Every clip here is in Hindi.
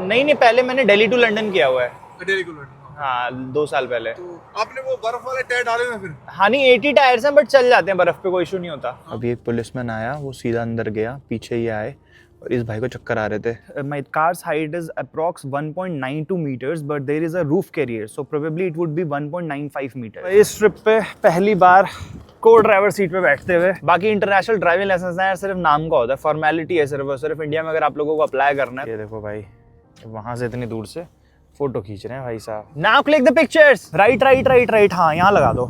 नहीं नहीं, पहले मैंने दिल्ली टू लंदन किया हुआ है। दिल्ली टू लंदन, हाँ 2 साल पहले। तो आपने वो बर्फ वाले टायर डाले हुए फिर? हाँ नहीं 80 टायर्स हैं बट चल जाते हैं बर्फ पे, कोई इशू नहीं होता। अभी एक पुलिसमैन आया, वो सीधा अंदर गया, पीछे ये आए और इस भाई को चक्कर आ रहे थे। My car's height is approx 1.92 meters but there is a roof carrier so probably it would be 1.95 meter. इस ट्रिप पे पहली बार को ड्राइवर सीट पे बैठते हुए। बाकी इंटरनेशनल ड्राइविंग लाइसेंस है सिर्फ नाम का होता है, फॉर्मेलिटी है सिर्फ, और सिर्फ इंडिया में अगर आप लोगों को अप्लाई करना है। ये देखो भाई, वहां से इतनी दूर से फोटो खींच रहे हैं भाई साहब। Now click the pictures, right right right right, हाँ यहाँ लगा दो।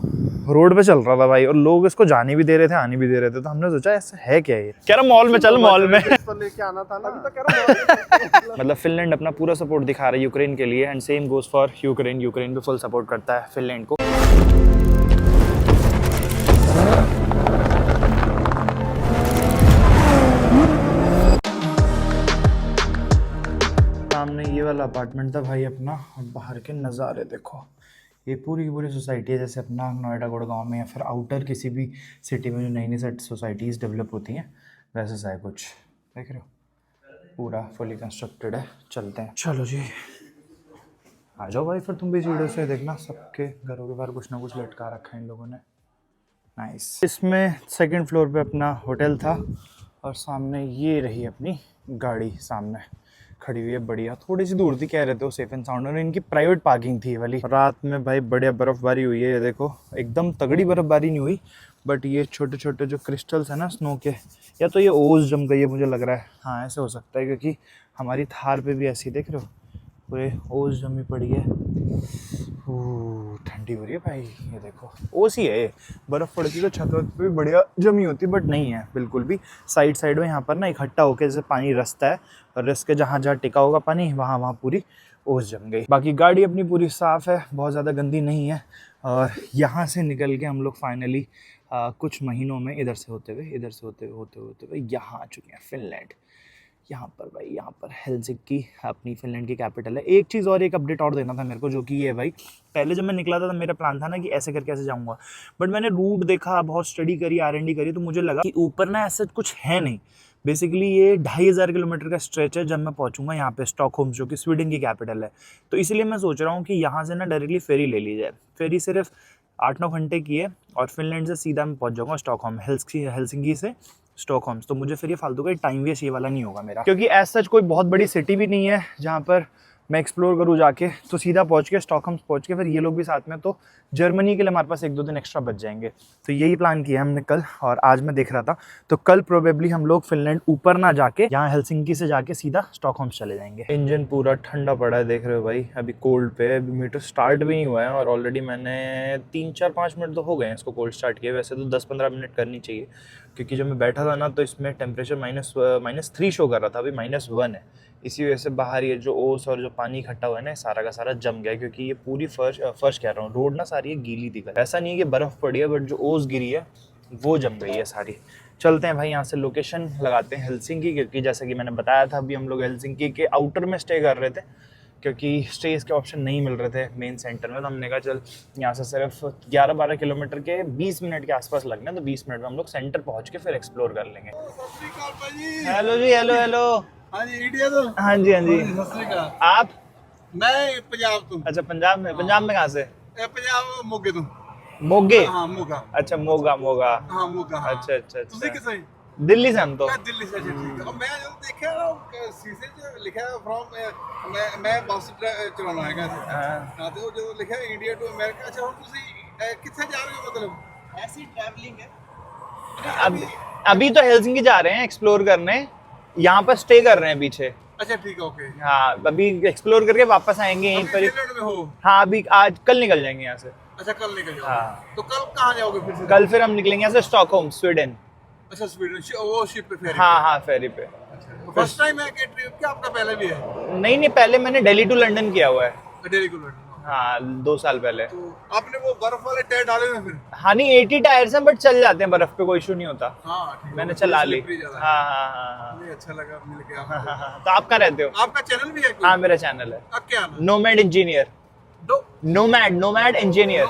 रोड पे चल रहा था भाई और लोग इसको जाने भी दे रहे थे आने भी दे रहे थे, तो हमने सोचा ऐसा है क्या ये, कह रहा मॉल में चल, मॉल में लेके आना था ना, तो कह रहा मतलब फिनलैंड अपना पूरा सपोर्ट दिखा रहा है यूक्रेन के लिए and same goes for Ukraine. Ukraine भी फुल सपोर्ट करता है फिनलैंड को। सामने ये वाला अपार्टमेंट था भाई अपना, और बाहर के नज़ारे देखो। ये पूरी की पूरी सोसाइटी है जैसे अपना नोएडा गुड़गांव में या फिर आउटर किसी भी सिटी में जो नई नई सोसाइटीज़ डेवलप होती हैं वैसे सा है कुछ, देख रहे हो, पूरा फुली कंस्ट्रक्टेड है। चलते हैं, चलो जी आ जाओ भाई, फिर तुम भी वीडियो से देखना, सबके घरों के बाहर कुछ ना कुछ लटका रखा है इन लोगों ने। नाइस। इसमें सेकंड फ्लोर पे अपना होटल था और सामने ये रही अपनी गाड़ी सामने खड़ी हुई है, बढ़िया। थोड़ी सी दूर थी कह रहे थे वो, सेफ एंड साउंड, और इनकी प्राइवेट पार्किंग थी ये वाली। रात में भाई बढ़िया बर्फबारी हुई है, ये देखो, एकदम तगड़ी बर्फबारी नहीं हुई बट ये छोटे छोटे जो क्रिस्टल्स है ना स्नो के, या तो ये ओस जम गई है मुझे लग रहा है, हाँ ऐसे हो सकता है क्योंकि हमारी थार पे भी ऐसी देख रहे हो पूरे ओस जमी पड़ी है। ठंडी हो रही है भाई, ये देखो ओस ही है, बर्फ़ पड़ती तो छत वत पे भी बढ़िया जमी होती बट नहीं है बिल्कुल भी। साइड साइड में यहाँ पर ना इकट्ठा होकर जैसे पानी रसता है और रस के जहाँ जहाँ टिका होगा पानी वहाँ वहाँ पूरी ओस जम गई। बाकी गाड़ी अपनी पूरी साफ़ है, बहुत ज़्यादा गंदी नहीं है। और यहाँ से निकल के हम लोग फाइनली कुछ महीनों में इधर से होते हुए यहाँ आ चुके हैं फिनलैंड। यहाँ पर भाई, यहाँ पर हेलसिंकी अपनी फिनलैंड की कैपिटल है। एक चीज़ और, एक अपडेट और देना था मेरे को, जो कि ये भाई, पहले जब मैं निकला था तो मेरा प्लान था ना कि ऐसे करके ऐसे जाऊँगा, बट मैंने रूट देखा, बहुत स्टडी करी, R&D करी, तो मुझे लगा कि ऊपर ना ऐसा कुछ है नहीं। बेसिकली ये 2500 किलोमीटर का स्ट्रेच है जब मैं पहुँचूँगा यहाँ पे स्टॉकहोम, जो कि स्वीडन की कैपिटल है। तो इसलिए मैं सोच रहा हूँ कि यहाँ से ना डायरेक्टली फेरी ले ली जाए। फेरी सिर्फ 8-9 घंटे की है और फिनलैंड से सीधा मैं पहुँच जाऊँगा स्टॉकहोम, हेलसिंकी से स्टॉकहोम। तो मुझे फिर ये फालतू का टाइम वेस्ट ये वाला नहीं होगा मेरा, क्योंकि एज सच कोई बहुत बड़ी सिटी भी नहीं है जहाँ पर मैं एक्सप्लोर करूँ जाके। तो सीधा पहुँच के स्टॉकहोम पहुँच के फिर ये लोग भी साथ में, तो जर्मनी के लिए हमारे पास 1-2 दिन एक्स्ट्रा बच जाएंगे। तो यही प्लान किया हमने कल, और आज मैं देख रहा था तो कल प्रोबेबली हम लोग फिनलैंड ऊपर ना जाके यहाँ हेलसिंकी से जाके सीधा स्टॉकहोम चले जाएंगे। इंजन पूरा ठंडा पड़ा है देख रहे हो भाई, अभी कोल्ड पे, अभी मीटर स्टार्ट भी नहीं हुआ है और ऑलरेडी मैंने 3-4-5 मिनट तो हो गए हैं इसको कोल्ड स्टार्ट किए। वैसे तो 10-15 मिनट करनी चाहिए, क्योंकि जब मैं बैठा था ना तो इसमें टेम्परेचर -3 शो कर रहा था, अभी -1 है। इसी वजह से बाहर ये जो ओस और जो पानी इकट्ठा हुआ है ना, सारा का सारा जम गया, क्योंकि ये पूरी फर्श कह रहा हूँ, रोड ना सारी गीली थी। ऐसा नहीं है कि बर्फ़ पड़ी है, बट जो ओस गिरी है वो जम गई है सारी। चलते हैं भाई, यहाँ से लोकेशन लगाते हैं हेलसिंकी, क्योंकि जैसा कि मैंने बताया था अभी हम लोग हेलसिंकी के आउटर में स्टे कर रहे थे, क्योंकि स्टेज के ऑप्शन नहीं मिल रहे थे मेन सेंटर में। तो हमने कहा चल यहाँ से सिर्फ 11-12 किलोमीटर के 20 मिनट के आसपास लगना है, तो 20 मिनट में हम लोग सेंटर पहुँच के फिर एक्सप्लोर कर लेंगे। हेलो जी, हेलो हेलो। हाँ जी, इंडिया तो, हाँ जी हाँ जी। आप? मैं पंजाब तो। अच्छा पंजाब में, पंजाब में कहाँ से? पंजाब मोगे तो। मोगे? हाँ मोगा। अच्छा मोगा, मोगा। हाँ मोगा, हाँ। अच्छा अच्छा अच्छा। तुसी किसे? दिल्ली से हम तो। मैं दिल्ली से, ठीक है। और मैं जो देखा ना शीशे पे लिखा है फ्रॉम, मैं बस चलाना है कैसे? हाँ तो जो लिखा है इंडिया टू अमेरिका। अच्छा हम तुसी किथे जा रहे हो, मतलब ऐसी ट्रैवलिंग है? अभी तो हेलसिंकी जा रहे हैं एक्सप्लोर करने, यहाँ पर स्टे कर रहे हैं पीछे। अच्छा ठीक है, ओके। हाँ अभी एक्सप्लोर करके वापस आएंगे यहीं पर। में हो? हाँ अभी आज कल निकल जाएंगे यहाँ से। अच्छा कल निकल जाओगे? हाँ। तो कल कहाँ जाओगे फिर से? कल फिर हम निकलेंगे यहाँ से स्टॉकहोम, स्वीडन। अच्छा स्वीडन, वो शिप पे, फेरी? हाँ हाँ फेरी पे। फर्स्ट टाइम है कि ट्रिप, क्या आपका पहले भी है? नहीं नहीं, पहले मैंने दिल्ली टू लंदन किया हुआ है। दिल्ली टू लंदन, हाँ 2 साल पहले। तो आपने वो बर्फ वाले टायर डाले हुए फिर? हाँ नहीं 80 टायर्स हैं बट चल जाते हैं बर्फ पे, कोई इशू नहीं होता। हाँ ठीक है, मैंने चला ली। हाँ हाँ हाँ। मुझे अच्छा लगा मिल के हाँ आपको। हाँ। तो आप कहाँ रहते हो? आपका चैनल भी है कोई? हाँ मेरा चैनल है। अब क्या नाम? Nomad engineer. Nomad engineer.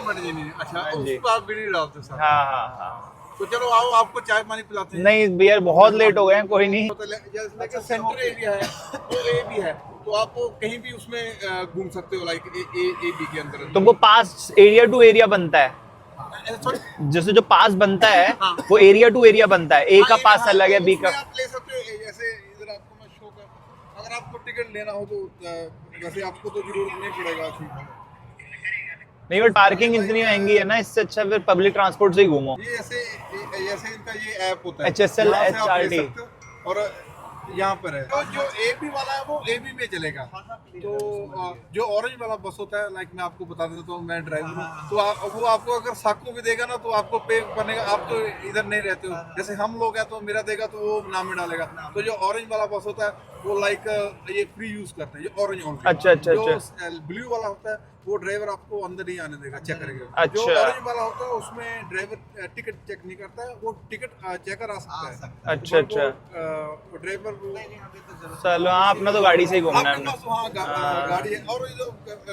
अच्छा हाँ जी। उसको आप वीडियो डालते हो? हाँ हाँ हाँ। तो चलो आओ, आपको चाय पानी पिलाते हैं। नहीं भैया बहुत लेट हो गए हैं, कोई नहीं। जैसे सेंटर एरिया है वो ए भी है, तो आप कहीं भी उसमें घूम सकते हो, लाइक ए बी के अंदर। तो वो पास एरिया टू एरिया बनता है, सॉरी, जैसे जो पास बनता है हाँ। वो एरिया टू एरिया बनता है, ए का हाँ, पास हाँ, अलग है, तो बी का। उसमें आप ले सकते हो। जैसे इधर आपको मैं शो कर, अगर आपको टिकट लेना हो तो वैसे आपको तो जरूरत नहीं पड़ेगा ठीक। नहीं बट पार्किंग इतनी महंगी है ना, इससे अच्छा फिर पब्लिक ट्रांसपोर्ट से ही घूमो। ये ऐसे इनका ये ऐप होता है HSL, यहाँ से आप ले HRT। सकते हो, और यहाँ पर है तो जो AB वाला है वो AB में चलेगा। तो जो ऑरेंज वाला बस होता है, लाइक मैं आपको बता देता हूँ, मैं ड्राइवर हूँ, तो वो आपको अगर साकू भी देगा ना तो आपको पे करने का, आप तो इधर नहीं रहते हो, जैसे हम लोग हैं तो मेरा देगा तो वो नाम में डालेगा। तो जो ऑरेंज वाला बस होता है वो लाइक ये फ्री यूज करते हैं, ये ऑरेंज ओनली। अच्छा अच्छा जो अच्छा ब्लू वाला होता है वो ड्राइवर आपको अंदर नहीं आने देगा, चेक करेगा। अच्छा। जो ऑरेंज वाला होता है उसमें ड्राइवर टिकट चेक नहीं करता है, वो टिकट चेकर आ सकता है। अच्छा अच्छा। ड्राइवर चलो हाँ, अपना तो गाड़ी से ही घूमना है आपके पास वहाँ गाड़ी है, और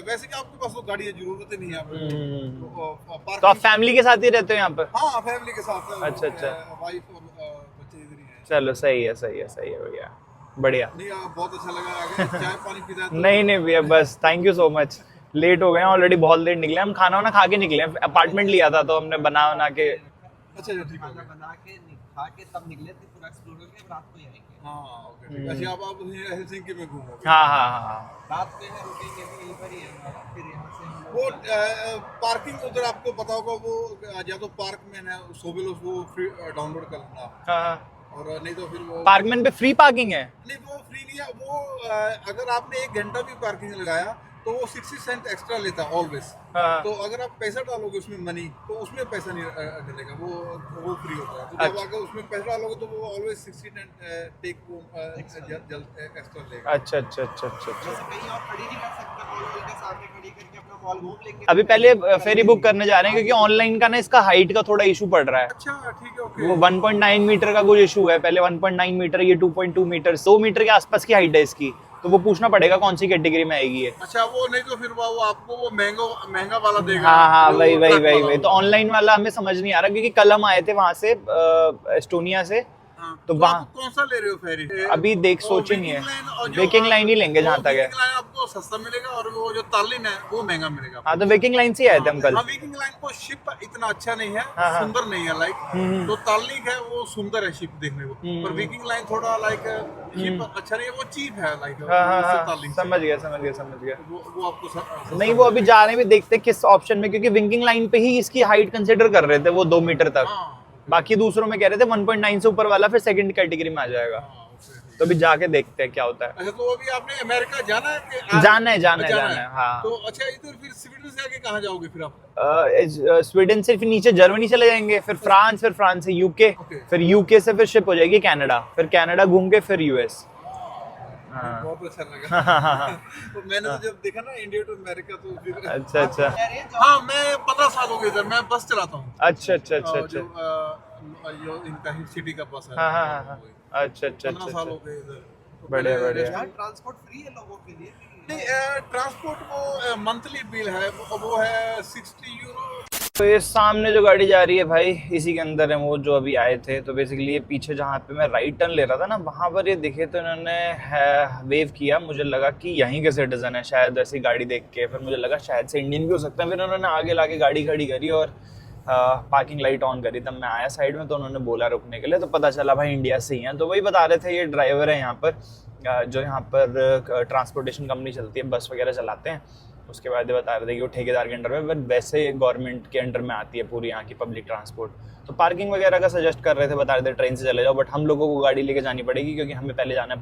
वैसे कि आपके पास वो गाड़ी है, जरूरत ही नहीं है आपको। तो आप फैमिली के साथ ही रहते हो यहाँ पर? हाँ, फैमिली के साथ। अच्छा, अच्छा। वाइफ और बच्चे इधर ही हैं। चलो सही है सही है सही है भैया, बढ़िया। नहीं, बहुत अच्छा लगा। आगे चाय पानी पीना है तो नहीं नहीं भैया बस, thank you so much. Late हो गए हैं ऑलरेडी, बहुत लेट निकले हम, खाना वाना खा के निकले हैं, अपार्टमेंट लिया था तो हमने बना के। अच्छा ठीक है। बना के खा के तब निकले थे, पूरा एक्सप्लोर करके रात को ही आएंगे। हाँ ओके ठीक है। अच्छा, आप हेलसिंकी में घूमोगे? हाँ हाँ हाँ। रात को यहाँ रुकेंगे भी, यहीं पर ही है, फिर यहाँ से हम लोग वो पार्किंग उधर आपको पता होगा, वो या तो पार्कमैन है सोबेलोस, वो फ्री डाउनलोड कर लेना, हाँ। और नहीं तो फिर वो पार्कमैन पे फ्री पार्किंग है? नहीं, वो फ्री नहीं है। वो अगर आपने 1 घंटा भी पार्किंग लगाया तो वो 60 सेंट एक्स्ट्रा लेता है ऑलवेज। हाँ। तो अगर आप पैसा डालोगे उसमें मनी, तो उसमें पैसा नहीं डलेगा, वो फ्री होता है। तो जब अगर उसमें पैसा डालोगे तो वो ऑलवेज 60 सेंट टेक वो एक्स्ट्रा लेगा। अच्छा अच्छा अच्छा अच्छा अच्छा। जैसे कहीं और खड़ी नहीं कर सकते, मॉल के सामने खड़ी करके अपना मॉल घूम लेंगे। अभी पहले फेरी बुक करने जा रहे हैं क्योंकि ऑनलाइन का ना इसका हाइट का थोड़ा इशू पड़ रहा है। अच्छा ठीक है, ओके। वो 1.9 मीटर का कुछ इशू है, पहले 1.9 मीटर, ये 2.2 मीटर, 2 मीटर के आसपास की हाइट है इसकी, तो वो पूछना पड़ेगा कौन सी कैटेगरी में आएगी ये। अच्छा, वो नहीं तो फिर वो आपको वो महंगा वाला देगा। हाँ हाँ, वो वही वही ट्रक वही वाला वही। तो होगा। ऑनलाइन वाला हमें समझ नहीं आ रहा क्योंकि कल हम आए थे वहां से एस्टोनिया से, हाँ, तो तो वहाँ- आप कौन सा ले रहे हो फेरी? अभी देख वो सोच ही नहीं है। विकिंग लाइन और जो विकिंग लाइन ही लेंगे जहाँ वो तक है। विकिंग लाइन आपको सस्ता मिलेगा, और वो जो तालिन है वो महंगा मिलेगा। हाँ तो विकिंग लाइन से ही आए थे हम कल। हाँ, विकिंग लाइन को शिप इतना अच्छा नहीं है, हाँ, हाँ। सुंदर नहीं है लाइक। तो तालिक है वो सुंदर है शिप देखने को, पर विकिंग लाइन थोड़ा लाइक शिप अच्छा नहीं है, वो चीप है लाइक। हाँ हाँ उससे हाँ, तालिक समझ गया समझ गया समझ गया। वो आपको सस्ता नहीं वो अभी जा रहे हैं, भी देखते हैं किस ऑप्शन में, क्योंकि विंकिंग लाइन पे ही इसकी हाइट कंसिडर कर रहे थे वो 2 मीटर तक। हाँ, बाकी दूसरों में कह रहे थे 1.9 से ऊपर वाला फिर सेकंड कैटेगरी में आ जाएगा। हाँ, okay। तो अभी जाके देखते हैं क्या होता है। अच्छा, तो अभी आपने अमेरिका जाना है कि जाना है जाना है हाँ। तो अच्छा, इधर फिर स्वीडन से आके कहाँ जाओगे फिर आप? स्वीडन से फिर नीचे जर्मनी चले जाएंगे, फिर फ्रांस से यूके, Okay। फिर यूके से फिर शिप हो जाएगी कनाडा, फिर कनाडा घूम के फिर यूएस। हाँ। बहुत अच्छा लगा। तो मैंने तो जब देखा ना इंडिया टू अमेरिका, तो फिर अच्छा अच्छा हाँ, मैं 15 साल हो गए इधर, मैं बस चलाता हूँ। अच्छा अच्छा अच्छा अच्छा। जो इनका ही सिटी का बस है। हाँ हाँ हाँ हाँ। अच्छा अच्छा 15 अच्छा साल हो अच्छा। गए इधर। तो बढ़िया, पहले बढ़िया। यहाँ ट्रांसपोर्ट फ्री है लोगों के लिए। नहीं, ट्रांसपोर्ट वो मंथली बिल है, वो है 60 यूरो। तो ये सामने जो गाड़ी जा रही है भाई, इसी के अंदर है वो जो अभी आए थे। तो बेसिकली ये पीछे जहाँ पे मैं राइट टर्न ले रहा था ना, वहाँ पर ये दिखे तो इन्होंने वेव किया, मुझे लगा कि यहीं के सिटीजन है शायद, ऐसी गाड़ी देख के। फिर मुझे लगा शायद से इंडियन भी हो सकता है। फिर उन्होंने आगे लाके गाड़ी खड़ी करी और पार्किंग लाइट ऑन करी, तब मैं आया साइड में, तो उन्होंने बोला रुकने के लिए, तो पता चला भाई इंडिया से ही हैं। तो वही बता रहे थे, ये ड्राइवर है यहाँ पर, जो यहाँ पर ट्रांसपोर्टेशन कंपनी चलती है, बस वगैरह चलाते हैं। उसके बाद ये बता रहे थे कि वो ठेकेदार के अंडर में, बट वैसे गवर्नमेंट के अंडर में आती है पूरी यहाँ की पब्लिक ट्रांसपोर्ट। तो पार्किंग वगैरह का सजेस्ट कर रहे थे, बता रहे थे ट्रेन से चले जाओ, बट हम लोगों को गाड़ी लेके जानी पड़ेगी क्योंकि हमें पहले जाना है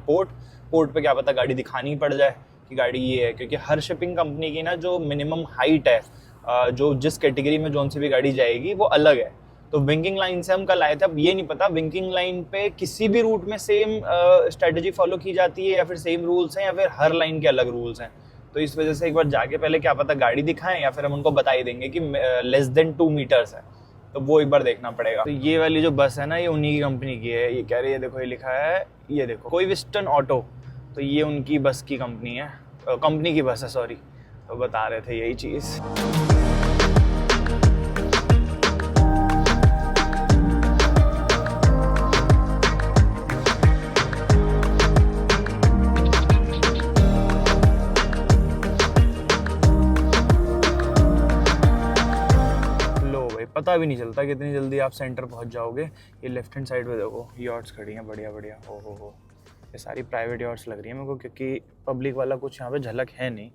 पोर्ट पे क्या पता गाड़ी दिखानी पड़ जाए कि गाड़ी ये है। क्योंकि हर शिपिंग कंपनी की ना जो मिनिमम हाइट है, जो जिस कैटेगरी में जोन सी भी गाड़ी जाएगी वो अलग है। तो विंकिंग लाइन से हम कल आए थे, अब ये नहीं पता विंकिंग लाइन पे किसी भी रूट में सेम स्ट्रेटजी फॉलो की जाती है या फिर सेम रूल्स हैं या फिर हर लाइन के अलग रूल्स हैं। तो इस वजह से एक बार जाके पहले क्या पता गाड़ी दिखाएं या फिर हम उनको बता ही देंगे कि लेस देन 2 मीटर्स है, तो वो एक बार देखना पड़ेगा। तो ये वाली जो बस है ना, ये उन्हीं की कंपनी की है। ये कह रही है, देखो ये लिखा है, ये देखो कोई विस्टन ऑटो, तो ये उनकी बस की कंपनी है, कंपनी की बस है सॉरी। तो बता रहे थे यही चीज़। पता भी नहीं चलता कितनी जल्दी आप सेंटर पहुंच जाओगे। ये लेफ्ट हैंड साइड पे देखो यॉट्स खड़ी हैं बढ़िया बढ़िया, हो ये सारी प्राइवेट यॉट्स लग रही हैं मेरे को, क्योंकि पब्लिक वाला कुछ यहाँ पे झलक है नहीं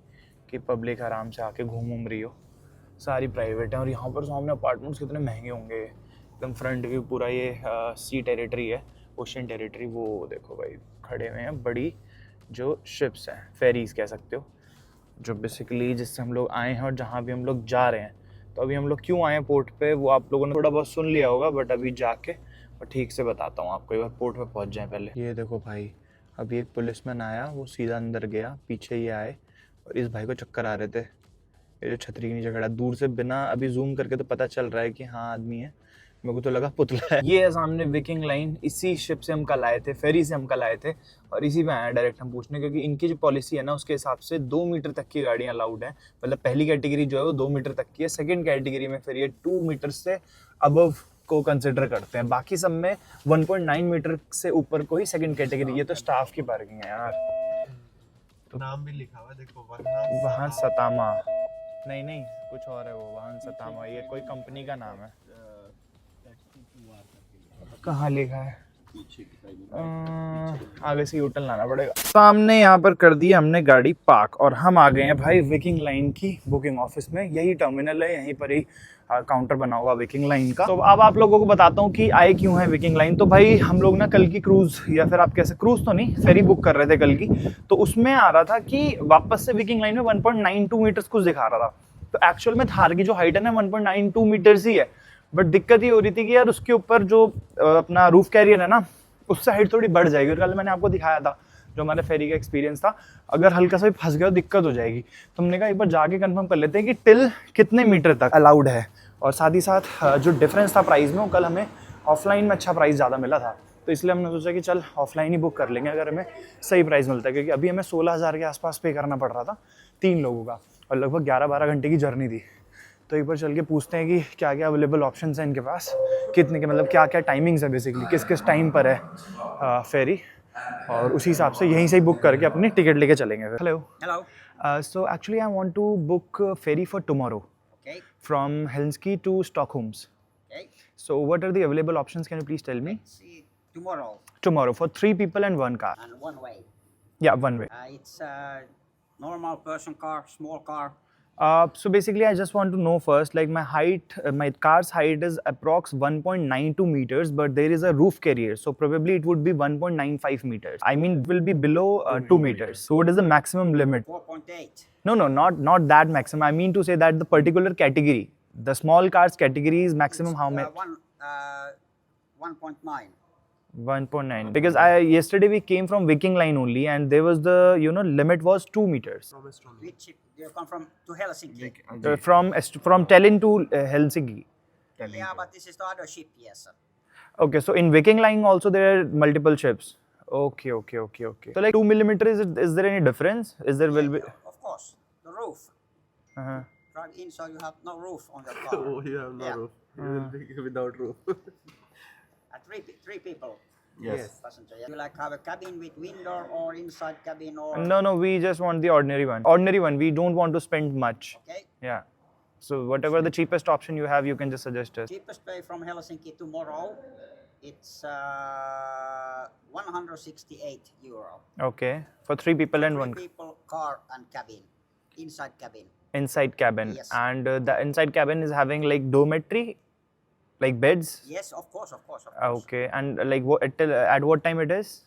कि पब्लिक आराम से आके घूम रही हो, सारी प्राइवेट हैं। और यहाँ पर सामने अपार्टमेंट्स कितने महंगे होंगे, एकदम फ्रंट व्यू पूरा ये सी टेरिटरी है, ओशन टेरिटरी। वो देखो भाई खड़े हुए हैं बड़ी जो शिप्स हैं, फेरीज कह सकते हो, जो बेसिकली जिससे हम लोग आए हैं और जहाँ भी हम लोग जा रहे हैं। तो अभी हम लोग क्यों आए हैं पोर्ट पे वो आप लोगों ने थोड़ा बहुत सुन लिया होगा, बट अभी जाके और ठीक से बताता हूँ आपको, एक बार पोर्ट पे पहुँच जाएं पहले। ये देखो भाई अभी एक पुलिसमैन आया, वो सीधा अंदर गया, पीछे ये आए और इस भाई को चक्कर आ रहे थे। ये जो छतरी के नीचे खड़ा दूर से बिना अभी जूम करके तो पता चल रहा है कि हाँ आदमी है, मेरे को तो लगा पुतला है। ये है सामने विकिंग लाइन, इसी शिप से हम कल आए थे, फेरी से हम कल आए थे और इसी पे आए डायरेक्ट हम पूछने, क्योंकि इनकी जो पॉलिसी है ना उसके हिसाब से 2 मीटर तक की गाड़ियाँ अलाउड है। मतलब पहली कैटेगरी जो है वो 2 मीटर तक की है, सेकंड कैटेगरी में फिर ये 2 मीटर से अबव को कंसिडर करते हैं, बाकी सब में 1.9 मीटर से ऊपर को ही सेकंड कैटेगरी। ये तो स्टाफ की पार्किंग है यार। नाम भी लिखा हुआ है देखो, वाहन सतामा, नहीं कुछ और है वो, वाहन सतामा ये कोई कंपनी का नाम है। कहाँ लिखा है? आगे से यूटर्न लाना पड़ेगा। सामने यहाँ पर कर दी हमने गाड़ी पार्क और हम आ गए हैं भाई विकिंग लाइन की बुकिंग ऑफिस में। यही टर्मिनल है, यहीं पर ही काउंटर बना हुआ विकिंग लाइन का। तो अब आप लोगों को बताता हूँ कि आए क्यों है विकिंग लाइन। तो भाई हम लोग ना कल की क्रूज, या फिर आप कैसे क्रूज तो नहीं, फेरी बुक कर रहे थे कल की, तो उसमें आ रहा था कि वापस से विकिंग लाइन में 1.92 मीटर्स कुछ दिखा रहा था। तो एक्चुअल में थार की जो हाइट है ना 1.92 मीटर्स ही है, बट दिक्कत ये हो रही थी कि यार उसके ऊपर जो अपना रूफ कैरियर है ना उससे हाइट थोड़ी बढ़ जाएगी। और कल मैंने आपको दिखाया था जो हमारे फेरी का एक्सपीरियंस था, अगर हल्का सा भी फंस गया तो दिक्कत हो जाएगी। तो हमने कहा एक बार जाके कंफर्म कर लेते हैं कि टिल कितने मीटर तक अलाउड है। और साथ ही साथ जो डिफरेंस था प्राइस में, वो कल हमें ऑफलाइन में अच्छा प्राइस ज़्यादा मिला था, तो इसलिए हमने सोचा कि चल ऑफलाइन ही बुक कर लेंगे अगर हमें सही प्राइस मिलता है। क्योंकि अभी हमें 16,000 के आसपास पे करना पड़ रहा था 3 लोगों का, और लगभग 11-12 घंटे की जर्नी थी। तो एक बार चल के पूछते हैं कि क्या क्या अवेलेबल ऑप्शंस हैं इनके पास, कितने के मतलब क्या क्या टाइमिंग्स है, बेसिकली किस किस टाइम पर है फेरी, और उसी हिसाब से यहीं से ही बुक करके अपनी टिकट लेके चलेंगे। Hello hello. So actually I want to book ferry for tomorrow Okay. from Helsinki to Stockholm. Okay. So what are the available options? Can you please tell me? See tomorrow Tomorrow for 3 people and 1 car. and one way. Yeah, one way. It's a normal person car, small car. So basically, I just want to know first, like my height, my car's height is approx 1.92 meters, but there is a roof carrier, so probably it would be 1.95 meters. I mean, it will be below 2 meters. So what is the maximum limit? 4.8. No, not that maximum. I mean to say that the particular category, the small cars category is maximum how much? 1.9. 1.9. Because yesterday we came from Viking Line only, and there was the limit was 2 meters. Which ship? Do you come from to Helsinki? From Tallinn to Helsinki. Yeah, but this is the other ship, yes. Okay, so in Viking Line also there are multiple ships. Okay. So like 2 millimeters, is there any difference? Is there will be? Of course, the roof. Uh-huh. Drive in, so you have no roof on your car. Oh, you have no Yeah. roof. You will be without roof. Three people. Yes. Passenger. Yeah. You like have a cabin with window or inside cabin or? No, we just want the ordinary one. Ordinary one. We don't want to spend much. Okay. Yeah. So whatever the cheapest option you have, you can just suggest us. Cheapest way from Helsinki tomorrow, it's 168 euro. Okay. For 3 people and 1 Three people, car and cabin, inside cabin. inside cabin. Yes. And the inside cabin is having like dormitory, like beds. Yes, of course. Okay. And like at what time it is?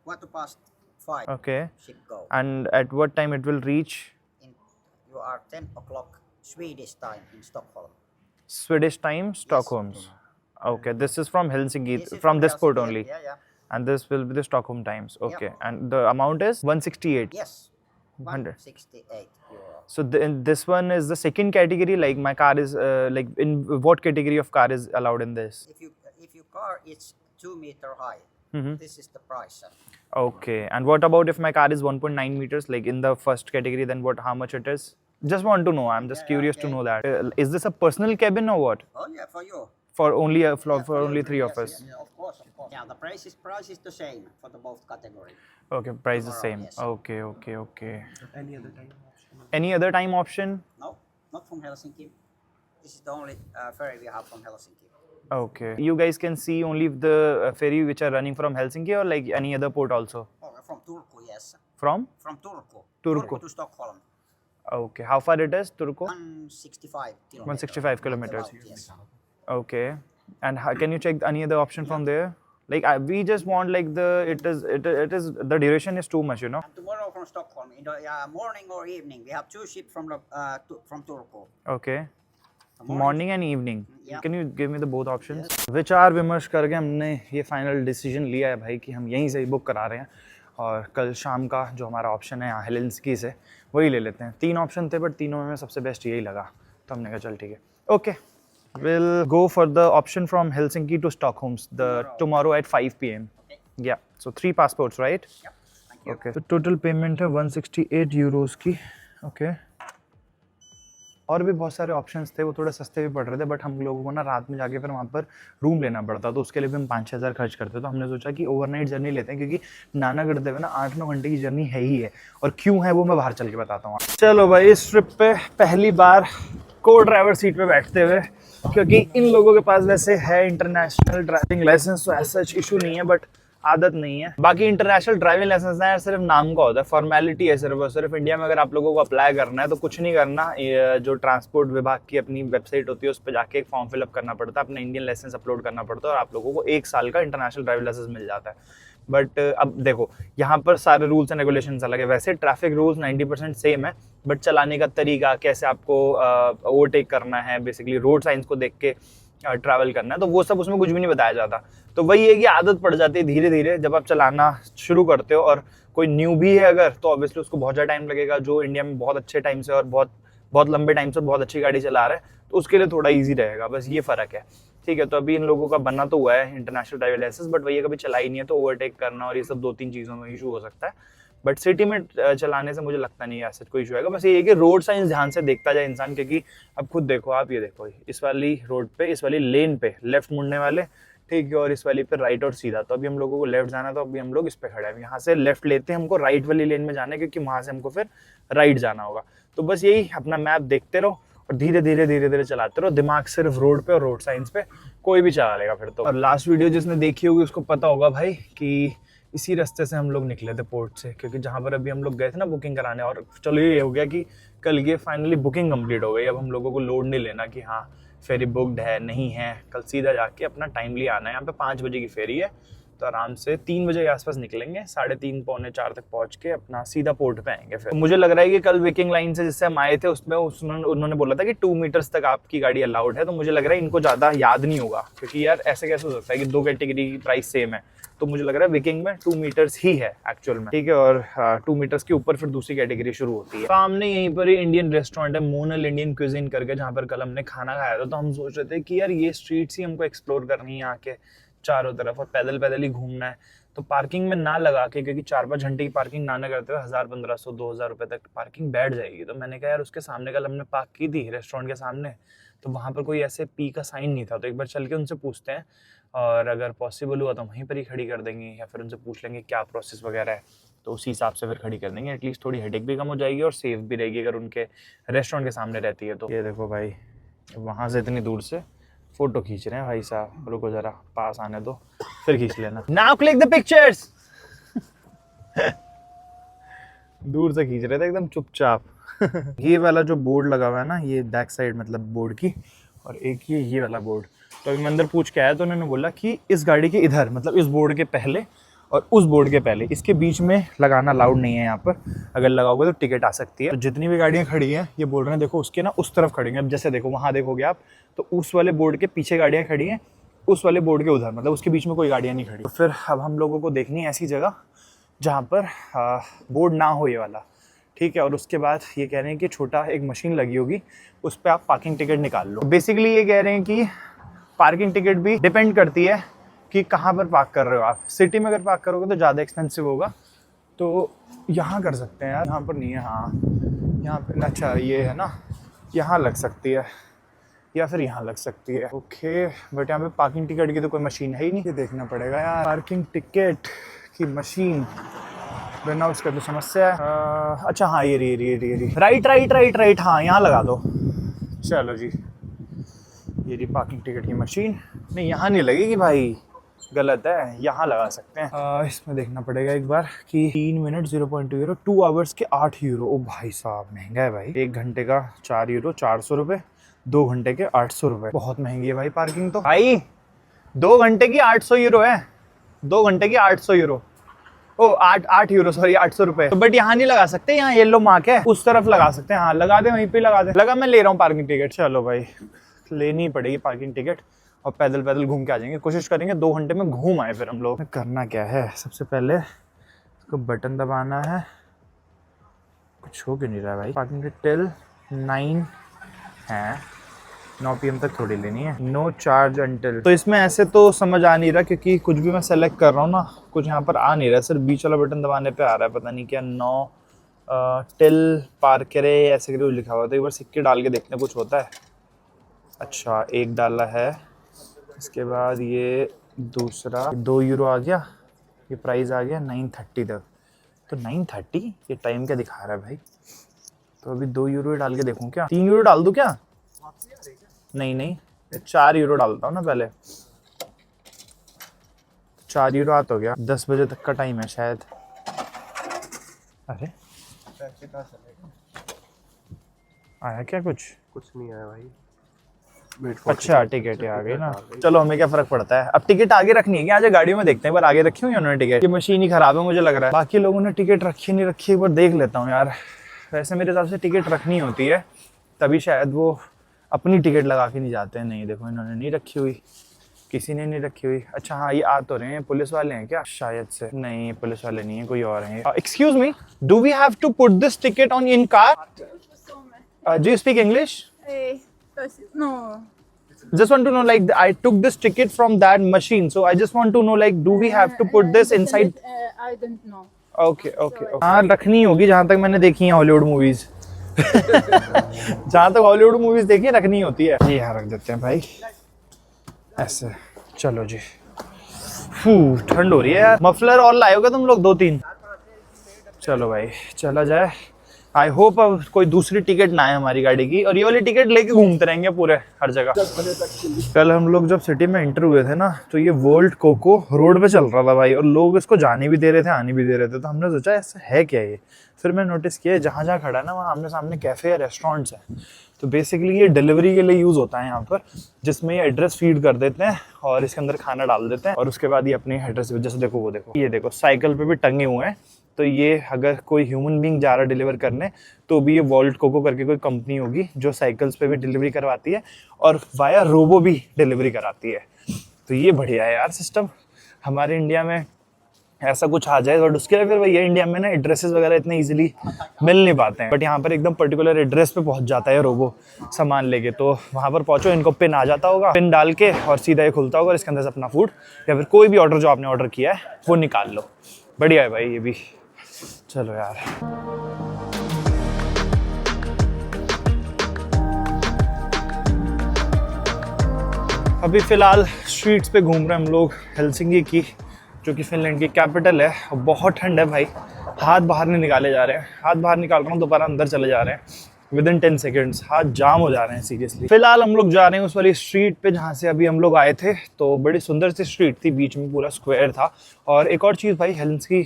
5:15. Okay. Ship go. And at what time it will reach? You are 10 o'clock Swedish time in Stockholm. Swedish time, Stockholm's. Okay. This is from Helsinki, This is from this port Helsinki. only. Yeah. And this will be the Stockholm times. Okay. Yeah. And the amount is 168. Yes. 100. 168 euro. So this one is the second category. Like my car is like in what category of car is allowed in this? If your car is 2 meter high, this is the price. Okay. And what about if my car is 1.9 meters, like in the first category? Then how much it is? Just want to know. I'm just Yeah, curious to okay. know that. Is this a personal cabin or what? Oh yeah, for you. For only a floor, Yeah, for only you. 3 Yes, of us. Yeah, of course. Yeah, the price is the same for the both category. Okay. Price is Tomorrow, same. yes. Okay. Any other time option? Any other time option? No, not from Helsinki. This is the only ferry we have from Helsinki. Okay. You guys can see only the ferry which are running from Helsinki or like any other port also? Oh, from Turku, yes. From? From Turku. Turku. To Stockholm. Okay. How far it is, Turku? 165 kilometers. 165 kilometers. About, yes. Okay. And how, can you check any other option from there? Like we just want like it is the duration is too much, you know. And tomorrow from Stockholm, in the morning or evening, we have 2 ships from from Turku. Okay. Morning and evening can you give me the both options? विचार विमर्श करके हमने ये फाइनल डिसीजन लिया है भाई कि हम यहीं से ही बुक करा रहे हैं और कल शाम का जो हमारा ऑप्शन है यहाँ हेलेंस्की से वही ले लेते हैं। 3 ऑप्शन थे बट तीनों में सबसे बेस्ट यही लगा तो हमने कहा चल ठीक है okay will go for the option from Helsinki to Stockholm the tomorrow at 5 PM या सो 3 पासपोर्ट्स राइट ओके तो टोटल पेमेंट है 168 यूरोस की ओके और भी बहुत सारे ऑप्शंस थे वो थोड़े सस्ते भी पड़ रहे थे बट हम लोगों को ना रात में जाके फिर वहाँ पर रूम लेना पड़ता तो उसके लिए भी हम 5-6 हज़ार खर्च करते तो हमने सोचा कि ओवरनाइट जर्नी लेते हैं क्योंकि नाना करते हुए ना 8-9 घंटे की जर्नी है ही है और क्यों है वो मैं बाहर चल के बताता हूँ। चलो भाई इस ट्रिप पे पहली बार को ड्राइवर सीट पे बैठते हुए क्योंकि इन लोगों के पास वैसे है इंटरनेशनल ड्राइविंग लाइसेंस तो ऐसा इशू नहीं है बट आदत नहीं है। बाकी इंटरनेशनल ड्राइविंग लाइसेंस है सिर्फ नाम का होता है फॉर्मेलिटी है सिर्फ इंडिया में अगर आप लोगों को अप्लाई करना है तो कुछ नहीं करना जो ट्रांसपोर्ट विभाग की अपनी वेबसाइट होती है उस पर जाके एक फॉर्म फिलअप करना पड़ता है अपना इंडियन लाइसेंस अपलोड करना पड़ता है और आप लोगों को 1 साल का इंटरनेशनल ड्राइविंग लाइसेंस मिल जाता है। बट अब देखो यहाँ पर सारे रूल्स एंड रेगुलेशंस अलग है वैसे ट्रैफिक रूल्स 90% सेम है बट चलाने का तरीका कैसे आपको ओवरटेक करना है बेसिकली रोड साइंस को देख के ट्रैवल करना है तो वो सब उसमें कुछ भी नहीं बताया जाता तो वही है कि आदत पड़ जाती है धीरे धीरे जब आप चलाना शुरू करते हो और कोई न्यू भी है अगर तो ऑब्वियसली उसको बहुत ज़्यादा टाइम लगेगा जो इंडिया में बहुत अच्छे टाइम से और बहुत लंबे टाइम से बहुत अच्छी गाड़ी चला रहा है तो उसके लिए थोड़ा ईजी रहेगा बस ये फ़र्क है ठीक है। तो अभी इन लोगों का बनना तो हुआ है इंटरनेशनल ड्राइविंग लाइसेंस बट वही कभी चला ही नहीं है तो ओवरटेक करना और ये सब 2-3 चीज़ों में इशू हो सकता है बट सिटी में चलाने से मुझे लगता नहीं है ऐसा कोई इशू आएगा। बस ये है कि रोड साइंस ध्यान से देखता जाए इंसान क्योंकि अब खुद देखो आप ये देखो इस वाली रोड पे इस वाली लेन पे लेफ्ट मुड़ने वाले ठीक है और इस वाली पे राइट और सीधा तो अभी हम लोगों को लेफ्ट जाना तो अभी हम लोग इस पे खड़े हैं यहाँ से लेफ्ट लेते हैं हमको राइट वाली लेन में जाना है क्योंकि वहाँ से हमको फिर राइट जाना होगा। तो बस यही अपना मैप देखते रहो और धीरे धीरे चलाते रहो दिमाग सिर्फ रोड पे और रोड साइंस पे कोई भी चला लेगा फिर तो। और लास्ट वीडियो जिसने देखी होगी उसको पता होगा भाई कि इसी रास्ते से हम लोग निकले थे पोर्ट से क्योंकि जहाँ पर अभी हम लोग गए थे ना बुकिंग कराने और चलो ये हो गया कि कल ये फाइनली बुकिंग कंप्लीट हो गई। अब हम लोगों को लोड नहीं लेना कि हाँ फेरी बुकड है नहीं है कल सीधा जाके अपना टाइमली आना है। यहाँ पे 5 बजे की फेरी है तो आराम से 3 बजे के आसपास निकलेंगे 3:30 पौने 4 तक पहुँच के अपना सीधा पोर्ट पे आएंगे। फिर मुझे लग रहा है कि कल विकिंग लाइन से जिससे हम आए थे उसमें उन्होंने बोला था कि 2 मीटर्स तक आपकी गाड़ी अलाउड है तो मुझे लग रहा है इनको ज़्यादा याद नहीं होगा क्योंकि यार ऐसे कैसे हो सकता है कि 2 कैटेगरी की प्राइस सेम है तो मुझे लग रहा है विकिंग में 2 मीटर्स ही है एक्चुअल में ठीक है और 2 मीटर्स के ऊपर फिर दूसरी कैटेगरी शुरू होती है। सामने यहीं पर ही इंडियन रेस्टोरेंट है मोनल इंडियन क्यूजिन करके जहाँ पर कल हमने खाना खाया था तो हम सोच रहे थे कि यार ये स्ट्रीट्स ही हमको एक्सप्लोर करनी है आके चारों तरफ और पैदल ही घूमना है तो पार्किंग में ना लगा के क्योंकि 4-5 घंटे की पार्किंग ना करते हुए 1,000-1,500-2,000 रुपये तक पार्किंग बैठ जाएगी। तो मैंने कहा यार उसके सामने कल हमने पार्क की थी रेस्टोरेंट के सामने तो वहाँ पर कोई ऐसे पी का साइन नहीं था तो एक बार चल के उनसे पूछते हैं और अगर पॉसिबल हुआ तो वहीं पर ही खड़ी कर देंगे या फिर उनसे पूछ लेंगे क्या प्रोसेस वगैरह है तो उसी हिसाब से फिर खड़ी कर देंगे। एटलीस्ट थोड़ी हेडेक भी कम हो जाएगी और सेफ भी रहेगी अगर उनके रेस्टोरेंट के सामने रहती है तो। ये देखो भाई वहाँ से इतनी दूर से फोटो खींच रहे हैं भाई साहब रुको जरा पास आने दो फिर खींच लेना। नाउ क्लिक द पिक्चर्स दूर से खींच रहे थे एकदम चुपचाप। ये वाला जो बोर्ड लगा हुआ है ना ये बैक साइड मतलब बोर्ड की और एक ये वाला बोर्ड तो अभी मैं अंदर पूछ के आया तो उन्होंने बोला कि इस गाड़ी के इधर मतलब इस बोर्ड के पहले और उस बोर्ड के पहले इसके बीच में लगाना अलाउड नहीं है यहाँ पर अगर लगाओगे तो टिकट आ सकती है। तो जितनी भी गाड़ियाँ खड़ी हैं ये बोल रहे हैं देखो उसके ना उस तरफ खड़ी हैं। अब जैसे देखो वहाँ देखोगे आप तो उस वाले बोर्ड के पीछे गाड़ियाँ खड़ी हैं उस वाले बोर्ड के उधर मतलब उसके बीच में कोई गाड़ियाँ नहीं खड़ी। तो फिर अब हम लोगों को देखनी है ऐसी जगह जहाँ पर बोर्ड ना हो ये वाला ठीक है। और उसके बाद ये कह रहे हैं कि छोटा एक मशीन लगी होगी उस पर आप पार्किंग टिकट निकाल लो। बेसिकली ये कह रहे हैं कि पार्किंग टिकट भी डिपेंड करती है कि कहाँ पर पार्क कर रहे हो आप। सिटी में अगर पार्क करोगे तो ज़्यादा एक्सपेंसिव होगा तो यहाँ कर सकते हैं यार यहाँ पर नहीं है। हाँ यहाँ पर अच्छा ये है ना यहाँ लग सकती है या फिर यहाँ लग सकती है ओके बट यहाँ पे पार्किंग टिकट की तो कोई मशीन है ही नहीं। ये देखना पड़ेगा यार पार्किंग टिकट की मशीन बिना उसका तो समस्या है। अच्छा हाँ ये रही राइट हाँ यहाँ लगा दो चलो जी ये रही पार्किंग टिकट की मशीन। नहीं यहाँ नहीं लगेगी भाई, गलत है, यहाँ लगा सकते हैं। इसमें देखना पड़ेगा एक बार कि 3 मिनट 0.2 यूरो, 2 आवर्स के 8 यूरो। ओ भाई साहब महंगा है भाई। 1 घंटे का 4 यूरो, 400 रुपये। 2 घंटे के 800 रुपये, बहुत महंगी है भाई पार्किंग तो। भाई 2 घंटे की 800 यूरो है, 2 घंटे की 800 यूरो। ओ 8 यूरो सॉरी, 800 रुपये। बट यहाँ नहीं लगा सकते, यहाँ येलो मार्क है, उस तरफ लगा सकते हैं। हाँ लगा दे, वहीं पे लगा दे। लगा मैं ले रहा हूँ पार्किंग टिकट। चलो भाई लेनी पड़ेगी पार्किंग टिकट और पैदल पैदल घूम के आ जाएंगे। कोशिश करेंगे 2 घंटे में घूम आए फिर हम लोग। करना क्या है, सबसे पहले इसको बटन दबाना है। कुछ हो क्यों नहीं रहा है भाई। पार्किंग टिकट 9 है, 9 PM तक थोड़ी लेनी है। No charge until. तो इसमें ऐसे तो समझ आ नहीं रहा क्योंकि कुछ भी मैं सेलेक्ट कर रहा हूँ ना, कुछ यहाँ पर आ नहीं रहा। सिर्फ बीच वाला बटन दबाने पे आ रहा है, पता नहीं क्या 9 टिल पार करे ऐसे करके लिखा हुआ। तो एक बार सिक्के डाल के देखते हैं कुछ होता है। अच्छा 1 डाला है, इसके बाद ये दूसरा 2 यूरो आ गया, ये प्राइस आ गया 9:30 तक। तो 9:30 ये टाइम क्या दिखा रहा है भाई। तो अभी 2 यूरो डाल के देखूँ क्या, 3 यूरो डाल दूँ क्या। नहीं 4 यूरो डालता हूँ ना पहले। 4 यूरो आता हो गया। 10 बजे तक का टाइम है शायद। अरे आया क्या, कुछ नहीं आया भाई। अच्छा टिकट आ गई ना, चलो हमें क्या फर्क पड़ता है। अब टिकट आगे रखनी है क्या, आज गाड़ियों में देखते हैं। एक बार आगे रखी हुई है उन्होंने टिकट, ये मशीन ही खराब है मुझे लग रहा है। बाकी लोगों ने टिकट रखी नहीं रखी, एक बार देख लेता हूँ यार। वैसे मेरे हिसाब से टिकट रखनी होती है, तभी शायद वो अपनी टिकट लगा के नहीं जाते हैं। नहीं देखो इन्होंने नहीं रखी हुई, किसी ने नहीं रखी हुई। अच्छा हाँ ये आ तो रहे हैं, पुलिस वाले हैं क्या शायद से। नहीं पुलिस वाले नहीं है, कोई और है। Excuse me, do we have to put this ticket on in car? Do you speak English? No. Just want to know, like, I took this ticket from that machine, so I just want to know, like, do we have to put this inside? I don't know. Okay. हाँ रखनी होगी, जहाँ तक मैंने देखी है हॉलीवुड मूवीज। जहाँ तक हॉलीवुड मूवीज देखी है रखनी होती है। ये यहाँ रख देते हैं भाई ऐसे। चलो जी, ठंड हो रही है यार। मफलर और लाए होगे तुम लोग 2-3? चलो भाई चला जाए। आई होप अब कोई दूसरी टिकट ना आए हमारी गाड़ी की, और ये वाली टिकट लेके घूमते रहेंगे पूरे हर जगह। कल हम लोग जब सिटी में एंटर हुए थे ना, तो ये वर्ल्ड कोको रोड पे चल रहा था भाई, और लोग इसको जाने भी दे रहे थे आने भी दे रहे थे। तो हमने सोचा ऐसा है क्या ये। फिर मैं नोटिस किया जहाँ जहाँ खड़ा है ना, वहाँ आमने सामने कैफ़े या रेस्टोरेंट्स हैं। तो बेसिकली ये डिलीवरी के लिए यूज़ होता है यहाँ पर, जिसमें ये एड्रेस फीड कर देते हैं और इसके अंदर खाना डाल देते हैं, और उसके बाद ये अपने एड्रेस, जैसे देखो वो देखो, ये देखो साइकिल पे भी टंगे हुए हैं। तो ये अगर कोई ह्यूमन बीइंग जा रहा है डिलीवर करने, तो भी ये वर्ल्ड कोको करके कोई कंपनी होगी जो साइकिल्स पे भी डिलीवरी करवाती है और वाया रोबो भी डिलीवरी कराती है। तो ये बढ़िया है यार सिस्टम। हमारे इंडिया में ऐसा कुछ आ जाए, बट उसके लिए फिर भैया इंडिया में ना एड्रेसेस वगैरह इतने इजीली मिल नहीं पाते हैं। बट यहाँ पर एकदम पर्टिकुलर एड्रेस पे पहुँच जाता है रोबो सामान लेके। तो वहाँ पर पहुँचो, इनको पिन आ जाता होगा, पिन डाल के और सीधा ये खुलता होगा, और इसके अंदर से अपना फूड या फिर कोई भी ऑर्डर जो आपने ऑर्डर किया है वो निकाल लो। बढ़िया है भाई ये भी। चलो यार अभी फिलहाल स्ट्रीट्स पे घूम रहे हैं हम लोग हेलसिंकी की, जो कि फिनलैंड की कैपिटल है। और बहुत ठंड है भाई, हाथ बाहर नहीं निकाले जा रहे हैं। हाथ बाहर निकाल रहा हूँ, दोबारा अंदर चले जा रहे हैं। विदिन 10 सेकेंड्स हाथ जाम हो जा रहे हैं सीरियसली। फिलहाल हम लोग जा रहे हैं उस वाली स्ट्रीट पे जहाँ से अभी हम लोग आए थे। तो बड़ी सुंदर सी स्ट्रीट थी, बीच में पूरा स्क्वायर था। और एक और चीज़ भाई, हेलेंसिकी,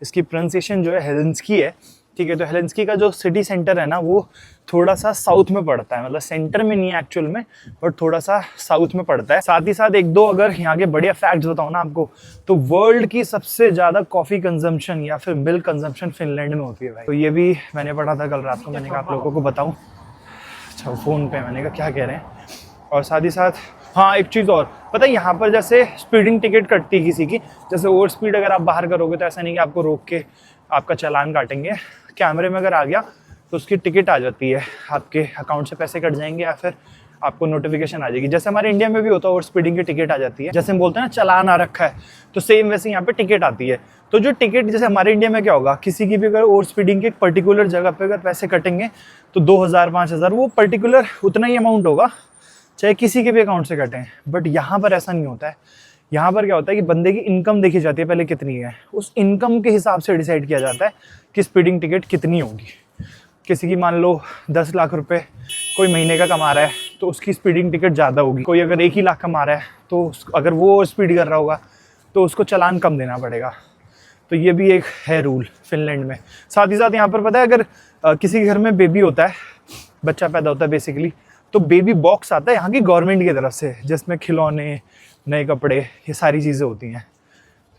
इसकी प्रोनाउंसिएशन जो है हेलेंसिकी है, ठीक है। तो हेलेंसिकी का जो सिटी सेंटर है ना, वो थोड़ा सा साउथ में पड़ता है, मतलब सेंटर में नहीं है एक्चुअल में, बट थोड़ा सा साउथ में पड़ता है। साथ ही साथ एक दो अगर यहाँ के बढ़िया फैक्ट्स बताऊँ ना आपको, तो वर्ल्ड की सबसे ज़्यादा कॉफ़ी कंजम्पशन या फिर मिल्क कंजम्पशन फिनलैंड में होती है भाई। तो ये भी मैंने पढ़ा था कल रात को, मैंने कहा आप लोगों को बताऊँ। अच्छा फ़ोन पे मैंने कहा क्या कह रहे हैं। और साथ ही साथ हाँ एक चीज़ और, पता है यहाँ पर जैसे स्पीडिंग टिकट कटती है किसी की, जैसे ओवर स्पीड अगर आप बाहर करोगे तो ऐसा नहीं कि आपको रोक के आपका चालान काटेंगे। कैमरे में अगर आ गया तो उसकी टिकट आ जाती है, आपके अकाउंट से पैसे कट जाएंगे या फिर आपको नोटिफिकेशन आ जाएगी। जैसे हमारे इंडिया में भी होता है, ओवर स्पीडिंग की टिकट आ जाती है। जैसे हम बोलते हैं ना चालान आ रखा है, तो सेम वैसे यहाँ पे टिकट आती है। तो जो टिकट, जैसे हमारे इंडिया में क्या होगा, किसी की भी अगर ओवर स्पीडिंग के एक पर्टिकुलर जगह पे अगर पैसे कटेंगे तो 2000 5000 वो पर्टिकुलर उतना ही अमाउंट होगा, चाहे किसी के भी अकाउंट से कटें। बट यहाँ पर ऐसा नहीं होता है। यहाँ पर क्या होता है कि बंदे की इनकम देखी जाती है पहले कितनी है, उस इनकम के हिसाब से डिसाइड किया जाता है कि स्पीडिंग टिकट कितनी होगी। किसी की मान लो 10 लाख रुपए कोई महीने का कमा रहा है तो उसकी स्पीडिंग टिकट ज़्यादा होगी। कोई अगर 1 ही लाख कमा रहा है तो अगर वो स्पीड कर रहा होगा तो उसको चालान कम देना पड़ेगा। तो ये भी एक है रूल फिनलैंड में। साथ ही साथ यहाँ पर पता है अगर किसी के घर में बेबी होता है, बच्चा पैदा होता है बेसिकली, तो बेबी बॉक्स आता है यहाँ की गवर्नमेंट की तरफ से, जिसमें खिलौने, नए कपड़े, ये सारी चीज़ें होती हैं।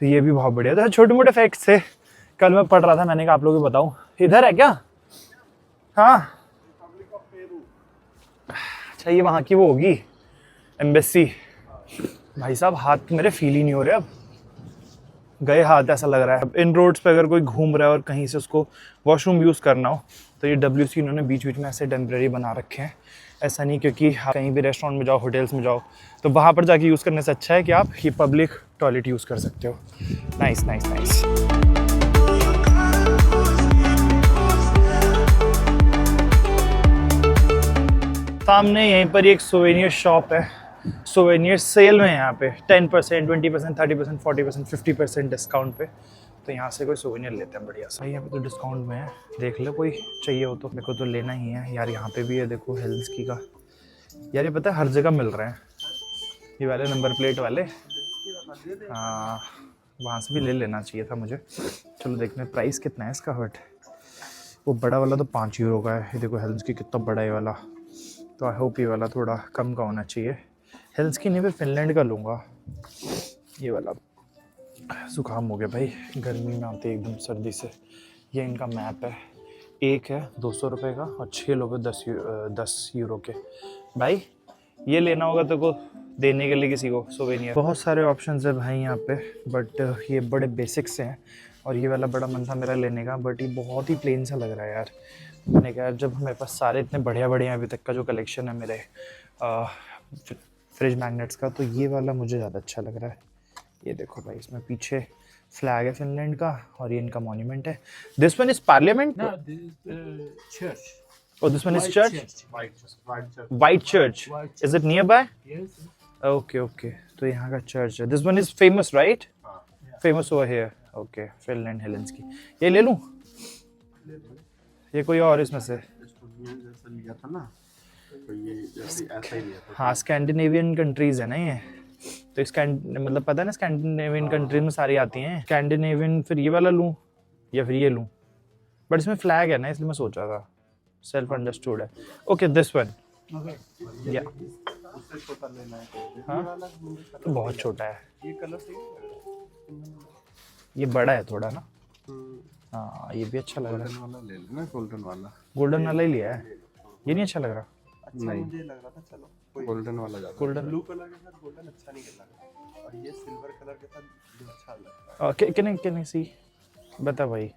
तो ये भी बहुत बढ़िया। तो छोटे मोटे फैक्ट्स थे, कल मैं पढ़ रहा था, मैंने कहा आप लोगों को बताऊँ। इधर है क्या? हाँ अच्छा, ये वहाँ की वो होगी एम्बेसी। भाई साहब हाथ मेरे फील ही नहीं हो रहे, अब गए हाथ ऐसा लग रहा है। इन रोड्स पे अगर कोई घूम रहा है और कहीं से उसको वॉशरूम यूज़ करना हो तो ये WC इन्होंने बीच बीच में ऐसे टेम्प्रेरी बना रखे हैं। ऐसा नहीं क्योंकि कहीं भी रेस्टोरेंट में जाओ, होटल्स में जाओ, तो वहाँ पर जाके यूज़ करने से अच्छा है कि आप ये पब्लिक टॉयलेट यूज़ कर सकते हो। Nice nice nice. सामने यहीं पर एक सोवेनियर शॉप है। सोवेनियर सेल में है यहाँ पे 10%, 20%, 30%, 40%, 50% डिस्काउंट पे। तो यहाँ से कोई सोवेनियर लेते हैं बढ़िया सा। यहाँ पे तो डिस्काउंट में है, देख लो कोई चाहिए हो तो। मेरे को तो लेना ही है यार। यहाँ पे भी है देखो हेल्सकी का। यार ये पता है हर जगह मिल रहे हैं ये वाले नंबर प्लेट वाले। हाँ वहाँ से भी ले लेना चाहिए था मुझे। चलो देखने प्राइस कितना है इसका। हट वो बड़ा वाला तो 5 यूरो का है। ये देखो हेल्सकी कितना बड़ा है वाला। तो आई होप ये वाला थोड़ा कम का होना चाहिए। हेल्सकी नहीं, फिर फिनलैंड का लूँगा ये वाला। जुकाम हो गया भाई, गर्मी में आते एकदम सर्दी से। ये इनका मैप है। एक है 200 रुपये का और 6 लोग 10 यूरो के। भाई ये लेना होगा तो को देने के लिए किसी को सोवेनियर। बहुत सारे ऑप्शंस है भाई यहाँ पे, बट ये बड़े बेसिक्स हैं। और ये वाला बड़ा मन था मेरा लेने का, बट ये बहुत ही प्लेन सा लग रहा है यार। मैंने कहा जब मेरे पास सारे इतने बढ़िया बढ़िया अभी तक का जो कलेक्शन है मेरे फ्रिज मैग्नेट्स का, तो ये वाला मुझे ज़्यादा अच्छा लग रहा है। ये देखो भाई, इसमें पीछे फ्लैग है फिनलैंड का और ये इनका मॉन्यूमेंट है। This one is parliament? No, this is church. Oh, this one is church? White church. White church. White Is it nearby? Yes. Okay, okay. तो यहाँ का चर्च है। This one is famous, right? Famous over here. Okay, Finland Helsinki. ये ले लूँ? ये कोई और इसमें से? जैसा लिया था ना, तो ये जैसे ऐसा ही लिया था। हाँ स्कैंडिनेवियन कंट्रीज है ना ये। तो मतलब पता है ना स्कैंडिनेवियन कंट्रीज में सारी आती हैं स्कैंडिनेवियन। फिर ये वाला लूँ या फिर ये लूँ? बट इसमें फ्लैग है ना, इसलिए मैं सोच रहा था। सेल्फ अंडरस्टूड है। Okay this one. Okay. या उससे छोटा लेना है तो हाँ तो बहुत छोटा है। ये कलर सही है। ये बड़ा है थोड़ा ना। हाँ ये भी अच्छा लग रहा है। वाला ले लेना, गोल्डन वाला। गोल्डन वाला ही लिया है। ये नहीं अच्छा लग रहा। अच्छा मुझे लग रहा था चलो गोल्डन वाला ज्यादा। गोल्डन ब्लू कलर के साथ गोल्डन अच्छा नहीं लगा, और ये सिल्वर कलर के साथ जो अच्छा लगता है। कैन आई सी? बता भाई।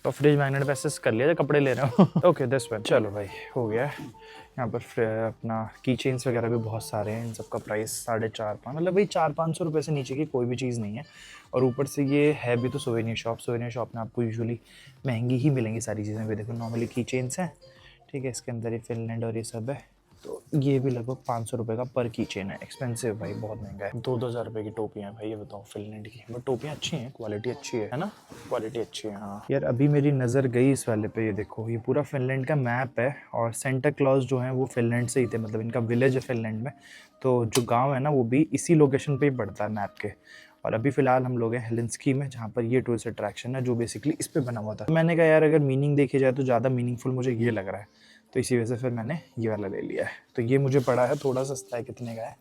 तो फ्रिज मैग्नेट पे ऐसे कर लिया, कपड़े ले रहे हो। Okay this one. चलो भाई हो गया। यहाँ पर अपना की चेन्स वगैरह भी बहुत सारे हैं। इन सब का प्राइस 450, मतलब भाई 400-500 रुपये से नीचे की कोई भी चीज़ नहीं है। और ऊपर से ये है भी तो सोवेनियर शॉप। सोवेनियर शॉप में आपको यूजुअली महंगी ही मिलेंगी सारी चीज़ें। भी देखो नॉर्मली की चेन्स हैं, ठीक है, इसके अंदर ये फिनलैंड और ये सब है। तो ये भी लगभग 500 रुपये का पर की चेन है। एक्सपेंसिव भाई, बहुत महंगा है। 2-2 हज़ार रुपये की टोपियाँ हैं भाई, ये बताओ फिनलैंड की। बट टोपियाँ अच्छी हैं, क्वालिटी अच्छी है ना, क्वालिटी अच्छी है। हाँ यार अभी मेरी नज़र गई इस वाले पे। ये देखो ये पूरा फिनलैंड का मैप है और सेंटा क्लॉज जो है वो फिनलैंड से ही थे, मतलब इनका विलेज है फिनलैंड में। तो जो गाँव है ना वो भी इसी लोकेशन पर ही पड़ता है मैप के। और अभी फ़िलहाल हम लोग हैं हेलेंस्की में, जहाँ पर ये टूरिस्ट अट्रैक्शन है जो बेसिकली इस पे बना हुआ था। मैंने कहा यार अगर मीनिंग देखी जाए तो ज़्यादा मीनिंगफुल मुझे ये लग रहा है, तो इसी वजह से फिर मैंने ये वाला ले लिया है। तो ये मुझे पड़ा है थोड़ा सस्ता है। कितने का है?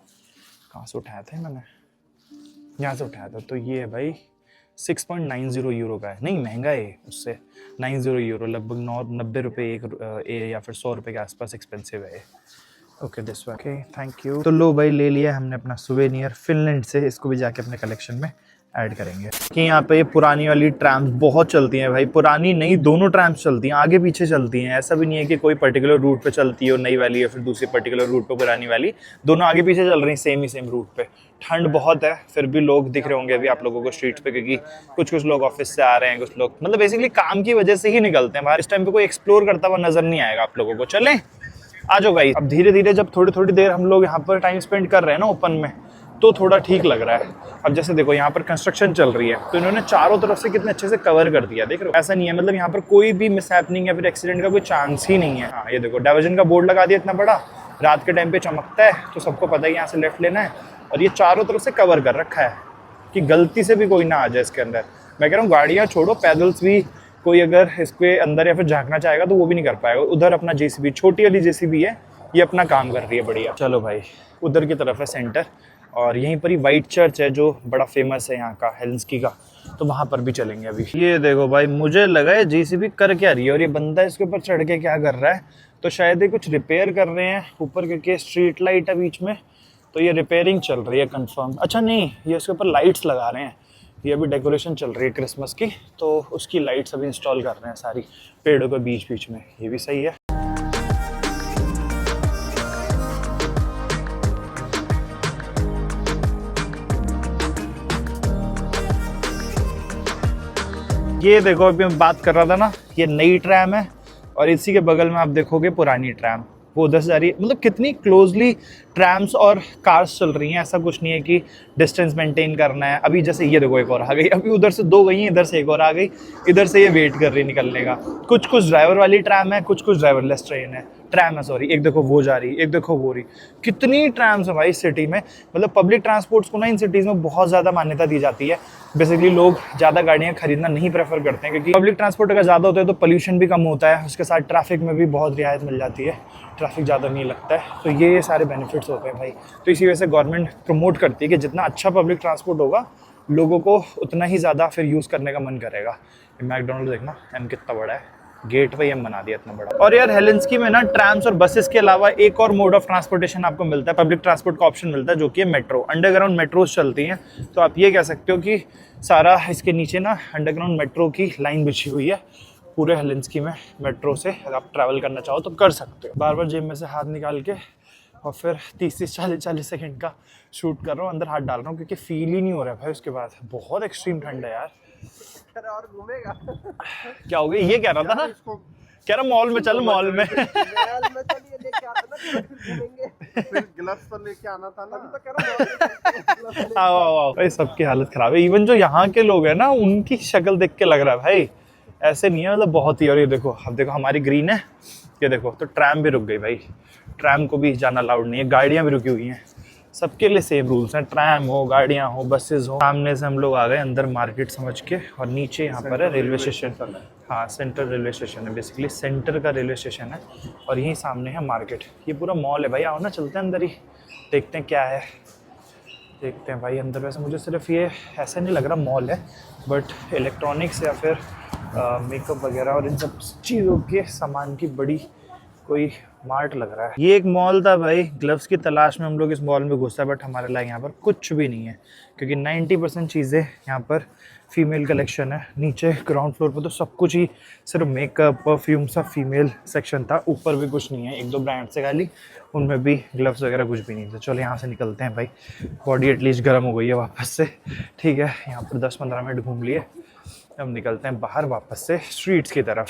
कहाँ से उठाया था मैंने? यहाँ से उठाया था। तो ये है भाई 6.90 यूरो का है। नहीं महंगा है उससे, 90 यूरो, लगभग 90 रुपये एक या फिर 100 रुपये के आसपास एक्सपेंसिव है। Okay this one. Okay thank you. तो लो भाई ले लिया हमने अपना सुवेनियर फिनलैंड से। इसको भी जाके अपने कलेक्शन में ऐड करेंगे। कि यहाँ पे ये पुरानी वाली ट्रैम्स बहुत चलती हैं भाई। पुरानी नहीं, दोनों ट्रैम्स चलती हैं, आगे पीछे चलती हैं। ऐसा भी नहीं है कि कोई पर्टिकुलर रूट पे चलती हो नई वाली या फिर दूसरी पर्टिकुलर रूट पे पुरानी वाली। दोनों आगे पीछे चल रही हैं सेम रूट पे। ठंड बहुत है, फिर भी लोग दिख रहे होंगे अभी आप लोगों को स्ट्रीट्स पे, क्योंकि कुछ लोग ऑफिस से आ रहे हैं, कुछ लोग मतलब बेसिकली काम की वजह से ही निकलते हैं बाहर। इस टाइम पे कोई एक्सप्लोर करता हुआ नजर नहीं आएगा आप लोगों को। चलें आ जाओ गाइस। अब धीरे धीरे जब थोड़ी देर हम लोग यहाँ पर टाइम स्पेंड कर रहे हैं ना ओपन में, तो थोड़ा ठीक लग रहा है। अब जैसे देखो यहाँ पर कंस्ट्रक्शन चल रही है तो इन्होंने चारों तरफ से कितने अच्छे से कवर कर दिया, देख रहे हो। ऐसा नहीं है, मतलब यहाँ पर कोई भी मिसहैपनिंग या फिर एक्सीडेंट का कोई चांस ही नहीं है। हाँ ये देखो डाइवर्जन का बोर्ड लगा दिया इतना बड़ा, रात के टाइम पे चमकता है तो सबको पता है यहाँ से लेफ्ट लेना है, और ये चारों तरफ से कवर कर रखा है कि गलती से भी कोई ना आ जाए इसके अंदर। मैं कह रहा हूँ गाड़ियाँ छोड़ो, पैदल्स भी कोई अगर इसके अंदर या फिर झांकना चाहेगा तो वो भी नहीं कर पाएगा। उधर अपना जेसीबी, छोटी वाली जेसीबी है, ये अपना काम कर रही है बढ़िया। चलो भाई उधर की तरफ है सेंटर, और यहीं पर ही वाइट चर्च है जो बड़ा फेमस है यहाँ का, हेलेंस्की का, तो वहाँ पर भी चलेंगे अभी। ये देखो भाई, मुझे लगा है जेसीबी कर क्या रही है और ये बंदा इसके ऊपर चढ़ के क्या कर रहा है, तो शायद ये कुछ रिपेयर कर रहे हैं ऊपर, क्योंकि स्ट्रीट लाइट है बीच में, तो ये रिपेयरिंग चल रही है कंफर्म। अच्छा नहीं, ये इसके ऊपर लाइट्स लगा रहे हैं, ये अभी डेकोरेशन चल रही है क्रिसमस की, तो उसकी लाइट्स अभी इंस्टॉल कर रहे हैं सारी पेड़ों के बीच बीच में, ये भी सही है। ये देखो अभी मैं बात कर रहा था ना, ये नई ट्रैम है और इसी के बगल में आप देखोगे पुरानी ट्रैम, वो उधर से जा रही है। मतलब कितनी क्लोजली ट्रैम्स और कार्स चल रही हैं, ऐसा कुछ नहीं है कि डिस्टेंस मेंटेन करना है। अभी जैसे ये देखो एक और आ गई, अभी उधर से 2 गई हैं, इधर से एक और आ गई, इधर से ये वेट कर रही है निकलने का। कुछ कुछ ड्राइवर वाली ट्रैम है, कुछ कुछ ड्राइवरलेस ट्रैम है सॉरी। एक देखो वो जा रही, एक देखो वो रही, कितनी ट्रैम्स है भाई सिटी में। मतलब पब्लिक ट्रांसपोर्ट्स को ना इन सिटीज़ में बहुत ज़्यादा मान्यता दी जाती है। बेसिकली लोग ज़्यादा गाड़ियाँ खरीदना नहीं प्रेफर करते हैं, क्योंकि पब्लिक ट्रांसपोर्ट अगर ज़्यादा होता है तो पोल्यूशन भी कम होता है, उसके साथ ट्रैफिक में भी बहुत रियायत मिल जाती है, ट्रैफिक ज़्यादा नहीं लगता है, तो ये सारे बेनिफिट्स होते हैं भाई। तो इसी वजह से गवर्नमेंट प्रमोट करती है कि जितना अच्छा पब्लिक ट्रांसपोर्ट होगा लोगों को उतना ही ज़्यादा फिर यूज़ करने का मन करेगा। मैकडोनल्ड देखना एम कितना बड़ा है, गेट पे एम बना दिया इतना बड़ा। और यार हेलेंस्की में ना ट्रैम्स और बसेस के अलावा एक और मोड ऑफ ट्रांसपोर्टेशन आपको मिलता है, पब्लिक ट्रांसपोर्ट का ऑप्शन मिलता है, जो कि है मेट्रो। अंडरग्राउंड मेट्रोज चलती हैं, तो आप ये कह सकते हो कि सारा इसके नीचे ना अंडरग्राउंड मेट्रो की लाइन बिछी हुई है पूरे हेलेंस्की में। मेट्रो से अगर आप ट्रैवल करना चाहो तो कर सकते हो। बार बार जेब में से हाथ निकाल के और फिर 30-40 सेकंड का शूट कर रहा हूँ, अंदर हाथ डाल रहा हूँ, क्योंकि फील ही नहीं हो रहा है भाई उसके बाद। बहुत एक्सट्रीम ठंड है यार। और घूमेगा क्या हो गया, ये कह रहा था ना, कह रहा मॉल में चल, मॉल में ग्लव्स तो लेके आना था ना, तो कह रहा आओ भाई, सबकी हालत खराब है। इवन जो यहाँ के लोग हैं ना, उनकी शक्ल देख के लग रहा है भाई ऐसे नहीं है, मतलब बहुत ही। और ये देखो, अब देखो हमारी ग्रीन है, ये देखो, तो ट्रैम भी रुक गई भाई। ट्रैम को भी जाना अलाउड नहीं है, गाड़ियाँ भी रुकी हुई हैं, सबके लिए सेम रूल्स हैं, ट्रैम हो, गाड़ियाँ हो, बसेस हो। सामने से हम लोग आ गए अंदर मार्केट समझ के, और नीचे यहाँ पर है रेलवे स्टेशन। हाँ, सेंट्रल रेलवे स्टेशन है, बेसिकली सेंटर का रेलवे स्टेशन है, और यहीं सामने है मार्केट। ये पूरा मॉल है भाई, आओ ना चलते हैं अंदर ही, देखते हैं क्या है, देखते हैं भाई अंदर। वैसे मुझे सिर्फ ये ऐसा नहीं लग रहा मॉल है, बट इलेक्ट्रॉनिक्स या फिर मेकअप वगैरह और इन सब चीज़ों के सामान की बड़ी कोई मार्ट लग रहा है। ये एक मॉल था भाई, ग्लव्स की तलाश में हम लोग इस मॉल में घुसा, बट हमारे लिए यहाँ पर कुछ भी नहीं है, क्योंकि 90% चीज़ें यहाँ पर फीमेल कलेक्शन है। नीचे ग्राउंड फ्लोर पर तो सब कुछ ही सिर्फ मेकअप, परफ्यूम, सब फीमेल सेक्शन था। ऊपर भी कुछ नहीं है, 1-2 ब्रांड से खाली, उनमें भी ग्लव्स वगैरह कुछ भी नहीं थे। चलो यहाँ से निकलते हैं भाई, बॉडी एटलीस्ट गर्म हो गई है वापस से। ठीक है, यहाँ पर 10-15 मिनट घूम लिए, अब निकलते हैं बाहर वापस से स्ट्रीट्स की तरफ,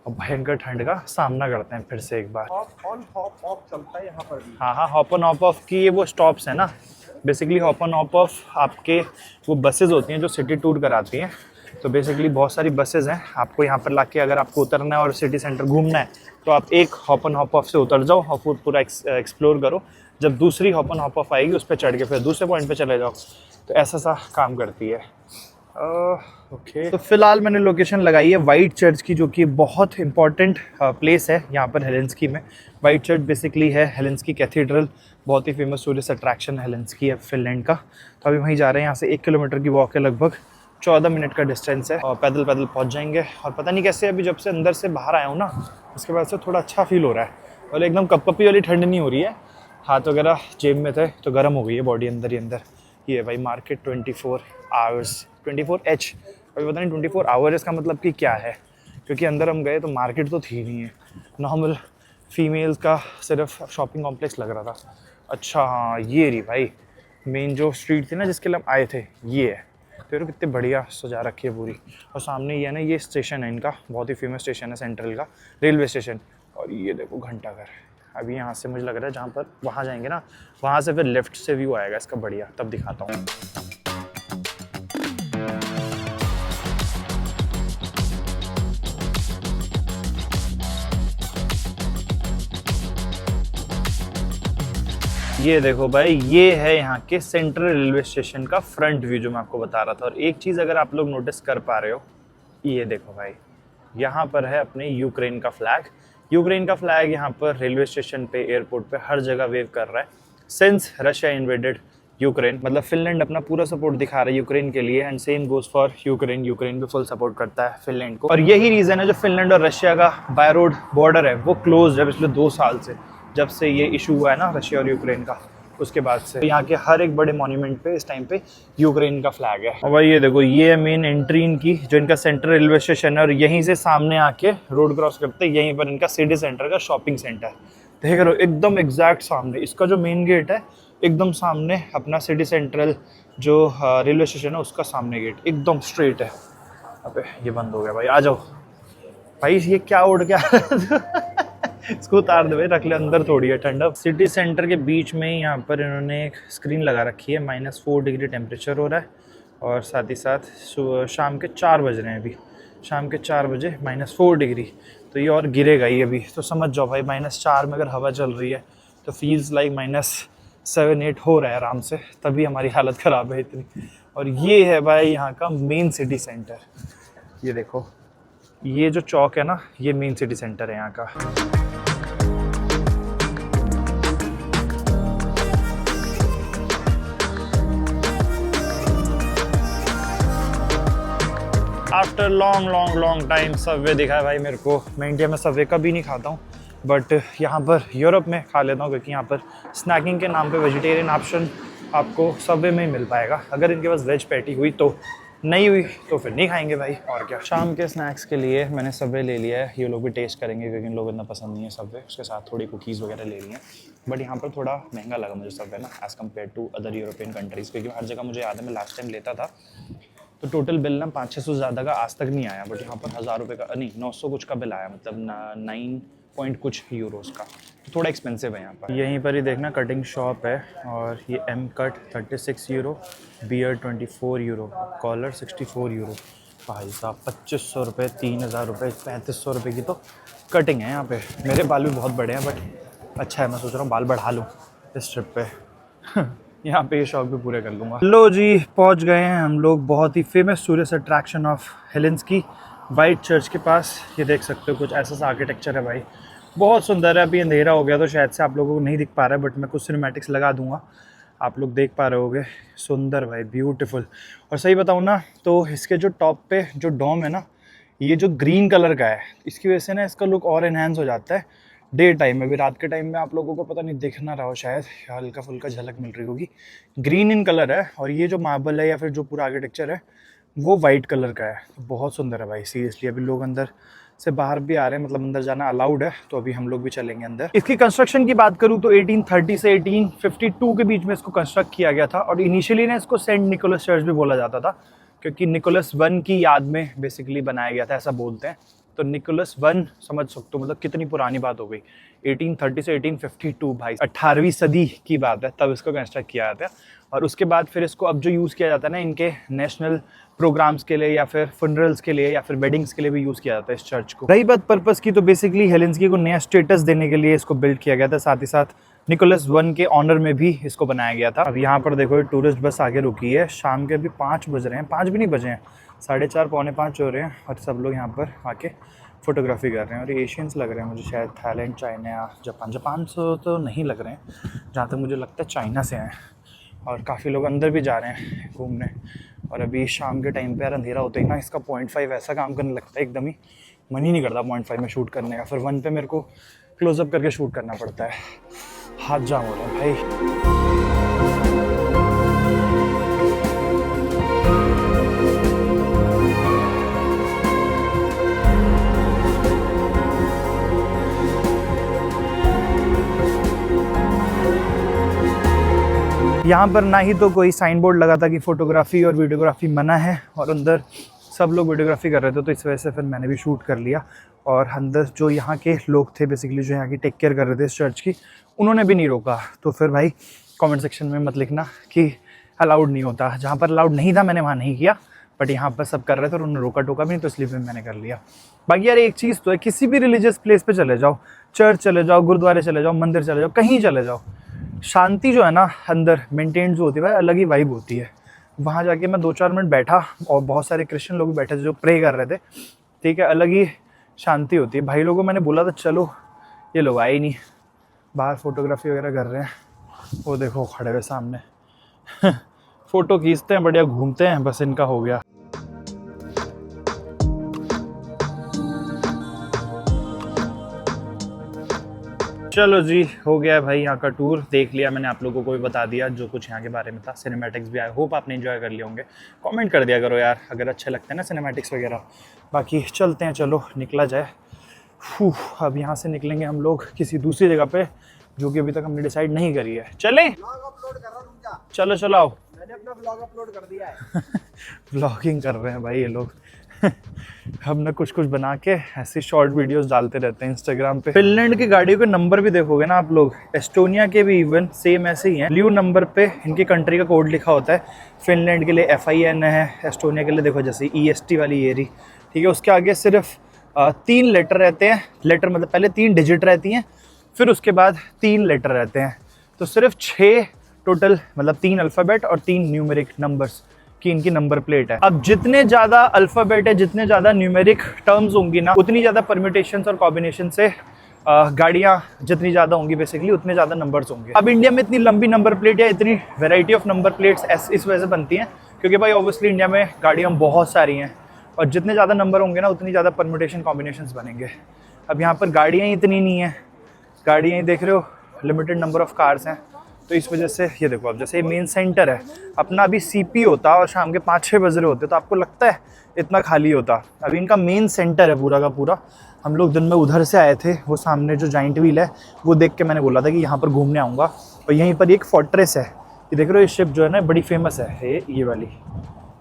और भयंकर ठंड का सामना करते हैं फिर से एक बार। ऑन हॉप ऑफ चलता है यहाँ पर भी। हाँ हाँ, हॉप ऑन हॉप ऑफ की ये वो स्टॉप्स हैं ना, basically hop on hop off आपके वो बसेस होती हैं जो सिटी टूर कराती हैं। तो बेसिकली बहुत सारी बसेस हैं, आपको यहाँ पर लाके अगर आपको उतरना है और सिटी सेंटर घूमना है तो आप एक हॉप ऑन हॉप ऑफ से उतर जाओ और पूरा एक्सप्लोर करो। जब दूसरी हॉप ऑन हॉप ऑफ आएगी उस पर चढ़ के फिर दूसरे पॉइंट पे चले जाओ। तो ऐसा सा काम करती है। ओके, तो फिलहाल मैंने लोकेशन लगाई है वाइट चर्च की, जो कि बहुत इंपॉर्टेंट प्लेस है यहाँ पर हेलेंस्की में। वाइट चर्च बेसिकली है हेलेंस्की कैथीड्रल, बहुत ही फेमस टूरिस्ट अट्रैक्शन हेलेंस्की है फिनलैंड का। तो अभी वहीं जा रहे हैं, यहाँ से 1 किलोमीटर की वॉक है, लगभग 14 मिनट का डिस्टेंस है, और पैदल पैदल पहुँच जाएंगे। और पता नहीं कैसे अभी जब से अंदर से बाहर आया हूँ ना, उसके बाद से थोड़ा अच्छा फील हो रहा है, और एकदम कपकपी वाली ठंड नहीं हो रही है। हाथ वगैरह जेब में थे तो गर्म हो गई है बॉडी अंदर ही अंदर। ये भाई मार्केट 24 आवर्स, 24H, अभी पता नहीं 24 आवर इसका मतलब कि क्या है, क्योंकि अंदर हम गए तो मार्केट तो थी नहीं है, नॉर्मल फीमेल्स का सिर्फ शॉपिंग कॉम्प्लेक्स लग रहा था। अच्छा हाँ, ये रही भाई मेन जो स्ट्रीट थी ना जिसके लिए हम आए थे, ये है। तो कितने बढ़िया सजा रखी है पूरी, और सामने ये है ना, ये स्टेशन है इनका, बहुत ही फेमस स्टेशन है सेंट्रल का रेलवे स्टेशन। और ये देखो घंटाघर, अभी यहाँ से मुझे लग रहा है जहाँ पर वहाँ जाएंगे ना, वहाँ से फिर लेफ्ट से व्यू आएगा इसका बढ़िया, तब दिखाता हूँ। ये देखो भाई, ये है यहाँ के सेंट्रल रेलवे स्टेशन का फ्रंट व्यू जो मैं आपको बता रहा था। और एक चीज़ अगर आप लोग नोटिस कर पा रहे हो, ये देखो भाई, यहाँ पर है अपने यूक्रेन का फ्लैग। यूक्रेन का फ्लैग यहाँ पर रेलवे स्टेशन पे, एयरपोर्ट पे, हर जगह वेव कर रहा है सिंस रशिया इन्वेडेड यूक्रेन। मतलब फिनलैंड अपना पूरा सपोर्ट दिखा रहा है यूक्रेन के लिए, and same goes for Ukraine. Ukraine भी फुल सपोर्ट करता है फिनलैंड को। और यही रीज़न है जो फिनलैंड और रशिया का बाय रोड बॉर्डर है वो क्लोज है पिछले 2 साल से, जब से ये इशू हुआ है ना रशिया और यूक्रेन का, उसके बाद से यहाँ के हर एक बड़े मॉन्यूमेंट पे इस टाइम पे यूक्रेन का फ्लैग है। और भाई ये देखो, ये है मेन एंट्री इनकी, जो इनका सेंट्रल रेलवे स्टेशन है। और यहीं से सामने आके रोड क्रॉस करते यहीं पर इनका सिटी सेंटर का शॉपिंग सेंटर देख रहे हो, एकदम एग्जैक्ट सामने। इसका जो मेन गेट है एकदम सामने अपना सिटी सेंट्रल जो रेलवे स्टेशन है उसका सामने गेट एकदम स्ट्रेट है। अबे ये बंद हो गया भाई, आ जाओ भाई। ये क्या उड़ गया इसको उतार दे भाई, रख ले अंदर, थोड़ी है ठंडा। सिटी सेंटर के बीच में ही यहाँ पर इन्होंने एक स्क्रीन लगा रखी है। -4 डिग्री टेम्परेचर हो रहा है और साथ ही साथ शाम के 4 बज रहे हैं अभी, शाम के 4 बजे -4 डिग्री। तो ये और गिरेगा ही अभी, तो समझ जाओ भाई -4 में अगर हवा चल रही है तो फील्स लाइक -7-8 हो रहा है आराम से, तभी हमारी हालत ख़राब है इतनी। और ये है भाई यहाँ का मेन सिटी सेंटर। ये देखो, ये जो चौक है ना, ये मेन सिटी सेंटर है यहाँ का। आफ्टर लॉन्ग टाइम सबवे दिखा है भाई मेरे को। मैं इंडिया में सबवे कभी नहीं खाता हूँ, बट यहाँ पर यूरोप में खा लेता हूँ, क्योंकि यहाँ पर स्नैकिंग के नाम पे वेजिटेरियन ऑप्शन आपको सबवे में ही मिल पाएगा। अगर इनके पास वेज पैटी हुई तो, नहीं हुई तो फिर नहीं खाएंगे भाई, और क्या। शाम के स्नैक्स के लिए मैंने सबवे ले लिया है, ये लोग भी टेस्ट करेंगे क्योंकि इन लोगों को इतना पसंद नहीं है सबवे। उसके साथ थोड़ी कुकीज़ वगैरह ले ली हैं, बट यहाँ पर थोड़ा महंगा लगा मुझे सबवे ना, as compare to other European countries. क्योंकि हर जगह मुझे याद है मैं लास्ट टाइम लेता था तो टोटल बिल ना 500-600 ज़्यादा का आज तक नहीं आया, बट यहाँ पर 1000 रुपये का नहीं 900 कुछ का बिल आया, मतलब 9 पॉइंट कुछ यूरोस का। तो थोड़ा एक्सपेंसिव है यहाँ पर। यहीं पर ही देखना कटिंग शॉप है, और ये एम cut 36 euro, beard 24 euro, collar 64 euro. भाई साहब 2500 रुपये, 3000 रुपये, 3500 रुपये की तो कटिंग है यहाँ पे। मेरे बाल भी बहुत बड़े हैं, बट अच्छा है, मैं सोच रहा हूँ बाल बढ़ा लूँ इस ट्रिप पे यहाँ पे ये शौक भी पूरे कर लूँगा। लो जी, पहुँच गए हैं हम लोग बहुत ही famous tourist attraction of Helsinki, white church के पास। ये देख सकते हो कुछ ऐसा सा आर्किटेक्चर है भाई, बहुत सुंदर है। अभी अंधेरा हो गया तो शायद से आप लोगों को नहीं दिख पा रहा है, बट मैं कुछ सिनेमैटिक्स लगा दूंगा, आप लोग देख पा रहे होगे। सुंदर भाई, ब्यूटीफुल। और सही बताऊँ ना तो इसके जो टॉप पे जो डोम है ना, ये जो ग्रीन कलर का है, इसकी वजह से ना इसका लुक और एनहांस हो जाता है डे टाइम में भी। रात के टाइम में आप लोगों को पता नहीं दिख ना रहा हो, शायद हल्का फुल्का झलक मिल रही होगी। ग्रीन इन कलर है, और ये जो मार्बल है या फिर जो पूरा आर्किटेक्चर है वो वाइट कलर का है। तो बहुत सुंदर है भाई, सीरियसली। अभी लोग अंदर से बाहर भी आ रहे हैं, मतलब अंदर जाना अलाउड है, तो अभी हम लोग भी चलेंगे अंदर। इसकी कंस्ट्रक्शन की बात करूँ तो 1830 से 1852 के बीच में इसको कंस्ट्रक्ट किया गया था। और इनिशियली ना इसको सेंट निकोलस चर्च भी बोला जाता था, क्योंकि निकोलस I की याद में बेसिकली बनाया गया था, ऐसा बोलते हैं। तो निकोलस I समझ सकते हो मतलब कितनी पुरानी बात हो गई। 1830 से 1852 भाई, 18वीं सदी की बात है, तब इसको कंस्ट्रक्ट किया जाता है। और उसके बाद फिर इसको अब जो यूज़ किया जाता है ना, इनके नेशनल प्रोग्राम्स के लिए या फिर फनरल्स के लिए या फिर वेडिंग्स के लिए भी यूज़ किया जाता है इस चर्च को। रही बात पर्पस की, तो बेसिकली हेलेंस्की को नया स्टेटस देने के लिए इसको बिल्ड किया गया था। साथ ही साथ निकोलस I के ऑनर में भी इसको बनाया गया था। अब यहाँ पर देखो टूरिस्ट बस आगे रुकी है। शाम के अभी 5 बज रहे हैं, 5 भी नहीं बजे हैं, 4:30 पौने 5 हो रहे हैं, और सब लोग यहाँ पर आके फ़ोटोग्राफी कर रहे हैं। और ये एशियंस लग रहे हैं मुझे, शायद थाईलैंड, चाइना या जापान से तो नहीं लग रहे हैं, जहाँ तक मुझे लगता है चाइना से हैं। और काफ़ी लोग अंदर भी जा रहे हैं घूमने। और अभी शाम के टाइम पे यार अंधेरा होता ही ना इसका 0.5 ऐसा काम करने लगता है, एकदम ही मन ही नहीं करता 0.5 में शूट करने का। फिर 1 पे मेरे को क्लोजअप करके शूट करना पड़ता है, हाथ जाम हो रहे हैं भाई। यहाँ पर ना ही तो कोई साइन बोर्ड लगा था कि फ़ोटोग्राफी और वीडियोग्राफी मना है, और अंदर सब लोग वीडियोग्राफी कर रहे थे, तो इस वजह से फिर मैंने भी शूट कर लिया। और अंदर जो यहाँ के लोग थे बेसिकली, जो यहाँ की टेक केयर कर रहे थे इस चर्च की, उन्होंने भी नहीं रोका। तो फिर भाई कमेंट सेक्शन में मत लिखना कि अलाउड नहीं होता। जहाँ पर अलाउड नहीं था मैंने वहाँ नहीं किया, बट यहाँ पर सब कर रहे थे और उन्होंने रोका टोका भी नहीं, तो इसलिए भी मैंने कर लिया। बाकी यार एक चीज़ तो है, किसी भी रिलीजियस प्लेस पे चले जाओ, चर्च चले जाओ, गुरुद्वारे चले जाओ, मंदिर चले जाओ, कहीं चले जाओ, शांति जो है ना अंदर मेंटेन जो होती है भाई, अलग ही वाइब होती है। वहाँ जाके मैं 2-4 मिनट बैठा और बहुत सारे क्रिश्चियन लोग भी बैठे थे जो प्रे कर रहे थे, ठीक है, अलग ही शांति होती है। भाई लोगों को मैंने बोला था चलो, ये लोग आए ही नहीं, बाहर फोटोग्राफी वगैरह कर रहे हैं, वो देखो खड़े हुए सामने फ़ोटो खींचते हैं, बढ़िया घूमते हैं, बस इनका हो गया। चलो जी, हो गया भाई यहाँ का टूर, देख लिया मैंने, आप लोगों को भी बता दिया जो कुछ यहाँ के बारे में था। सिनेमैटिक्स भी आए, होप आपने एंजॉय कर लिए होंगे। कमेंट कर दिया करो यार अगर अच्छे लगते हैं ना सिनेमैटिक्स वगैरह। बाकी चलते हैं, चलो निकला जाए। अब यहाँ से निकलेंगे हम लोग किसी दूसरी जगह पे, जो कि अभी तक हमने डिसाइड नहीं करी है। चलें? चलो चलो आओ। मैंने अपना ब्लॉग अपलोड कर दिया है। व्लॉगिंग कर रहे हैं भाई ये लोग हम ना कुछ कुछ बना के ऐसी शॉर्ट वीडियोस डालते रहते हैं इंस्टाग्राम पे। फिनलैंड की गाड़ियों के नंबर भी देखोगे ना आप लोग, एस्टोनिया के भी इवन सेम ऐसे ही हैं। ब्लू नंबर पे इनकी कंट्री का कोड लिखा होता है। फिनलैंड के लिए FIN है, एस्टोनिया के लिए देखो जैसे EST वाली ये रही, ठीक है। उसके आगे सिर्फ 3 लेटर रहते हैं। लेटर मतलब पहले 3 डिजिट रहती हैं, फिर उसके बाद 3 लेटर रहते हैं। तो सिर्फ 6 टोटल, मतलब 3 अल्फ़ाबेट और 3 न्यूमेरिक नंबर्स की इनकी नंबर प्लेट है। अब जितने ज़्यादा अल्फ़ाबेट है, जितने ज़्यादा न्यूमेरिक टर्म्स होंगी ना, उतनी ज़्यादा परम्यूटेशंस और कॉम्बिनेशन से गाड़ियाँ जितनी ज़्यादा होंगी बेसिकली, उतने ज़्यादा नंबर्स होंगे। अब इंडिया में इतनी लंबी नंबर प्लेट या इतनी वेराइटी ऑफ नंबर प्लेट्स इस वजह से बनती हैं क्योंकि भाई ऑब्वियसली इंडिया में गाड़ियाँ बहुत सारी हैं, और जितने ज़्यादा नंबर होंगे ना, उतनी ज़्यादा परम्यूटेशन कॉम्बिनेशंस बनेंगे। अब यहाँ पर गाड़ियाँ इतनी नहीं हैं, गाड़ियाँ ही देख रहे हो, लिमिटेड नंबर ऑफ कार्स हैं। तो इस वजह से ये देखो, अब जैसे मेन सेंटर है अपना, अभी CP होता और शाम के 5-6 बज रहे होते तो आपको लगता है इतना खाली होता। अभी इनका मेन सेंटर है पूरा का पूरा। हम लोग दिन में उधर से आए थे, वो सामने जो जाइंट व्हील है वो देख के मैंने बोला था कि यहाँ पर घूमने आऊँगा। और यहीं पर एक फोर्ट्रेस है, ये देख रहे हो, ये शिप जो है ना बड़ी फेमस है, ये वाली।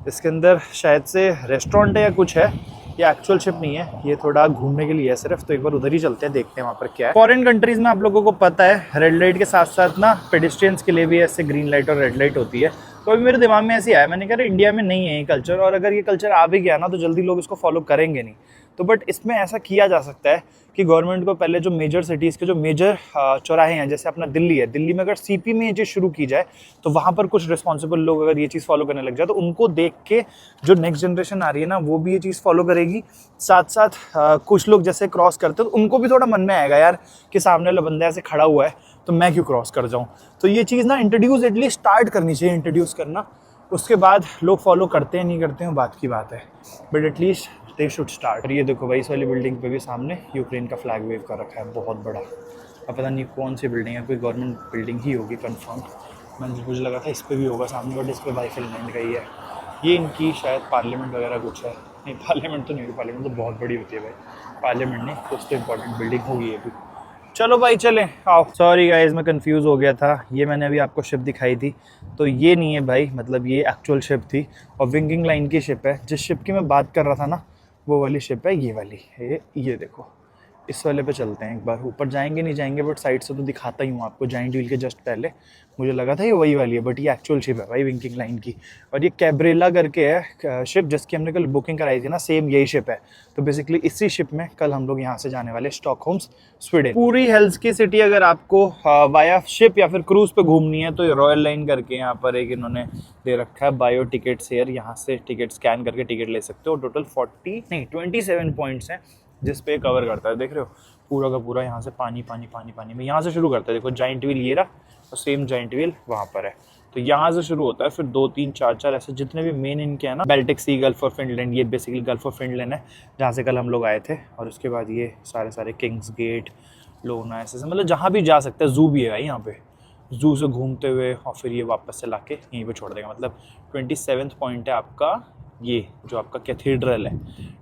इसके अंदर शायद से रेस्टोरेंट है या कुछ है, ये एक्चुअल शिप नहीं है, ये थोड़ा घूमने के लिए है सिर्फ। तो एक बार उधर ही चलते हैं, देखते हैं वहाँ पर क्या है। फॉरेन कंट्रीज में आप लोगों को पता है रेड लाइट के साथ साथ ना पेडिस्ट्रियंस के लिए भी ऐसे ग्रीन लाइट और रेड लाइट होती है। तो अभी मेरे दिमाग में ऐसे आया, मैंने कहा इंडिया में नहीं है ये कल्चर, और अगर ये कल्चर आ भी गया ना तो जल्दी लोग इसको फॉलो करेंगे नहीं। तो बट इसमें ऐसा किया जा सकता है कि गवर्नमेंट को पहले जो मेजर सिटीज़ के जो मेजर चौराहे हैं, जैसे अपना दिल्ली है, दिल्ली में अगर CP में ये चीज़ शुरू की जाए तो वहाँ पर कुछ रिस्पॉन्सिबल लोग अगर ये चीज़ फॉलो करने लग जाए तो उनको देख के जो नेक्स्ट जनरेशन आ रही है ना, वो भी ये चीज़ फॉलो करेगी। साथ साथ कुछ लोग जैसे क्रॉस करते हैं तो उनको भी थोड़ा मन में आएगा यार कि सामने वाला बंदा ऐसे खड़ा हुआ है तो मैं क्यों क्रॉस कर जाऊँ। तो ये चीज़ ना इंट्रोड्यूस एटलीस्ट स्टार्ट करनी चाहिए, इंट्रोड्यूस करना। उसके बाद लोग फॉलो करते हैं नहीं करते हैं बात की बात है, but at least they should start. और ये देखो भाई, इस वाली बिल्डिंग पे भी सामने यूक्रेन का फ्लैग वेव कर रखा है, बहुत बड़ा। अब पता नहीं कौन सी बिल्डिंग है, कोई गवर्नमेंट बिल्डिंग ही होगी कंफर्म। मुझे लगा था इस पे भी होगा सामने, बट इस पे भाई फिनलैंड का ही है। ये इनकी शायद पार्लियामेंट वगैरह कुछ है, नहीं पार्लियामेंट तो नहीं होगी, पार्लियामेंट तो बहुत बड़ी होती है भाई, पार्लियामेंट नहीं, कुछ तो इंपॉर्टेंट बिल्डिंग होगी ये भी। चलो भाई चलें, आओ। सॉरी गाइस, मैं कंफ्यूज हो गया था। ये मैंने अभी आपको शिप दिखाई थी, तो ये नहीं है भाई, मतलब ये एक्चुअल शिप थी और विंगिंग लाइन की शिप है। जिस शिप की मैं बात कर रहा था ना, वो वाली शिप है ये वाली। ये देखो, इस वाले पे चलते हैं एक बार। ऊपर जाएंगे नहीं जाएंगे, बट साइड से तो दिखाता ही हूँ आपको। जाइंट व्हील के जस्ट पहले मुझे लगा था ये वही वाली है, बट ये एक्चुअल शिप है भाई विंगिंग लाइन की। और ये कैब्रेला करके है शिप, जिसकी हमने कल बुकिंग कराई थी ना, सेम यही शिप है। तो बेसिकली इसी शिप में कल हम लोग यहाँ से जाने वाले स्टॉकहोम, स्वीडन। पूरी हेल्सिंकी सिटी अगर आपको वाया शिप या फिर क्रूज पे घूमनी है तो रॉयल लाइन करके यहाँ पर एक इन्होंने दे रखा है बायो टिकट शेयर। यहाँ से टिकट स्कैन करके टिकट ले सकते हो। टोटल 27 पॉइंट्स हैं जिस पे कवर करता है। देख रहे हो पूरा का पूरा यहाँ से पानी पानी पानी पानी में यहाँ से शुरू करता है। देखो जाइंट व्हील ये रहा और सेम जाइंट व्हील वहाँ पर है। तो यहाँ से शुरू होता है, फिर 2 3 4 4 ऐसे जितने भी मेन इनके हैं ना, Baltic Sea, Gulf of Finland, ये बेसिकली गल्फ ऑफ फिनलैंड है जहाँ से कल हम लोग आए थे। और उसके बाद ये सारे किंग्स गेट, लोना, ऐसे मतलब जहाँ भी जा सकते हैं। जू भी है भाई यहाँ पे, जू से घूमते हुए और फिर ये वापस से लाके यहीं पे छोड़ देगा। मतलब 27 पॉइंट है आपका, ये जो आपका कैथीड्रल है,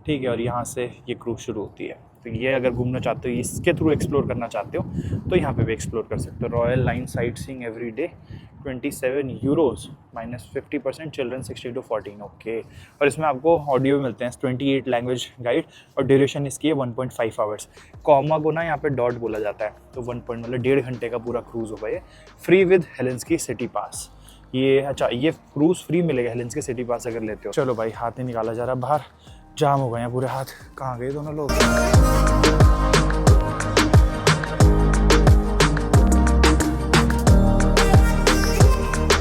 ठीक है। और यहाँ से ये क्रूज शुरू होती है। तो ये अगर घूमना चाहते हो, इसके थ्रू एक्सप्लोर करना चाहते हो तो यहाँ पे भी एक्सप्लोर कर सकते हो। Royal line sight seeing every day 27 euros -50%, children 16 to 14। Okay, और इसमें आपको ऑडियो भी मिलते हैं, 28 लैंग्वेज गाइड, और ड्यूरेशन इसकी है 1.5 आवर्स। कॉमा को ना यहाँ पे डॉट बोला जाता है, तो 1.1.5 घंटे का पूरा क्रूज़ होगा ये, फ्री विद हेलेंस्की सिटी पास। ये अच्छा, ये क्रूज़ फ्री मिलेगा हेलेंस्की सिटी पास अगर लेते हो। चलो भाई, हाथ नहीं निकाला जा रहा बाहर, जाम हो गए हैं पूरे हाथ। कहाँ गए दोनों लोग?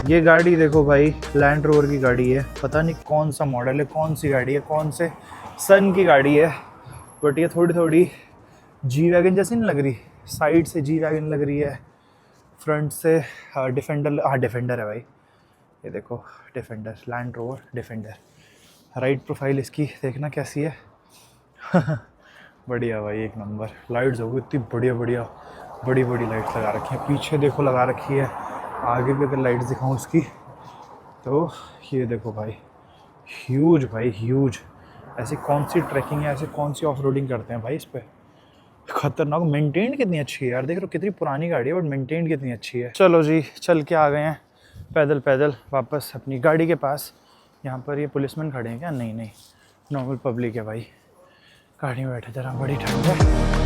ये गाड़ी देखो भाई, लैंड रोवर की गाड़ी है, पता नहीं कौन सा मॉडल है, कौन सी गाड़ी है, कौन से सन की गाड़ी है, बट ये थोड़ी थोड़ी जी वैगन जैसी नहीं लग रही। साइड से जी वैगन लग रही है, फ्रंट से डिफेंडर, हाँ डिफेंडर है भाई, ये देखो defender, land rover defender. Right profile इसकी देखना कैसी है। बढ़िया भाई, एक नंबर। लाइट्स होगी इतनी बढ़िया बढ़िया, बड़ी बड़ी लाइट्स लगा रखी हैं, पीछे देखो लगा रखी है, आगे भी अगर लाइट्स दिखाऊं उसकी तो ये देखो भाई, ह्यूज भाई ह्यूज। ऐसी कौन सी ट्रैकिंग है, ऐसे कौन सी ऑफ रोडिंग करते हैं भाई इस पर, खतरनाक। मेंटेन कितनी अच्छी है यार, देख रहे हो कितनी पुरानी गाड़ी है बट मेंटेन कितनी अच्छी है। चलो जी, चल के आ गए हैं पैदल पैदल वापस अपनी गाड़ी के पास। यहाँ पर ये पुलिसमैन खड़े हैं क्या? नहीं नहीं, नॉर्मल पब्लिक है भाई। गाड़ी में बैठे जरा, बड़ी ठंड है।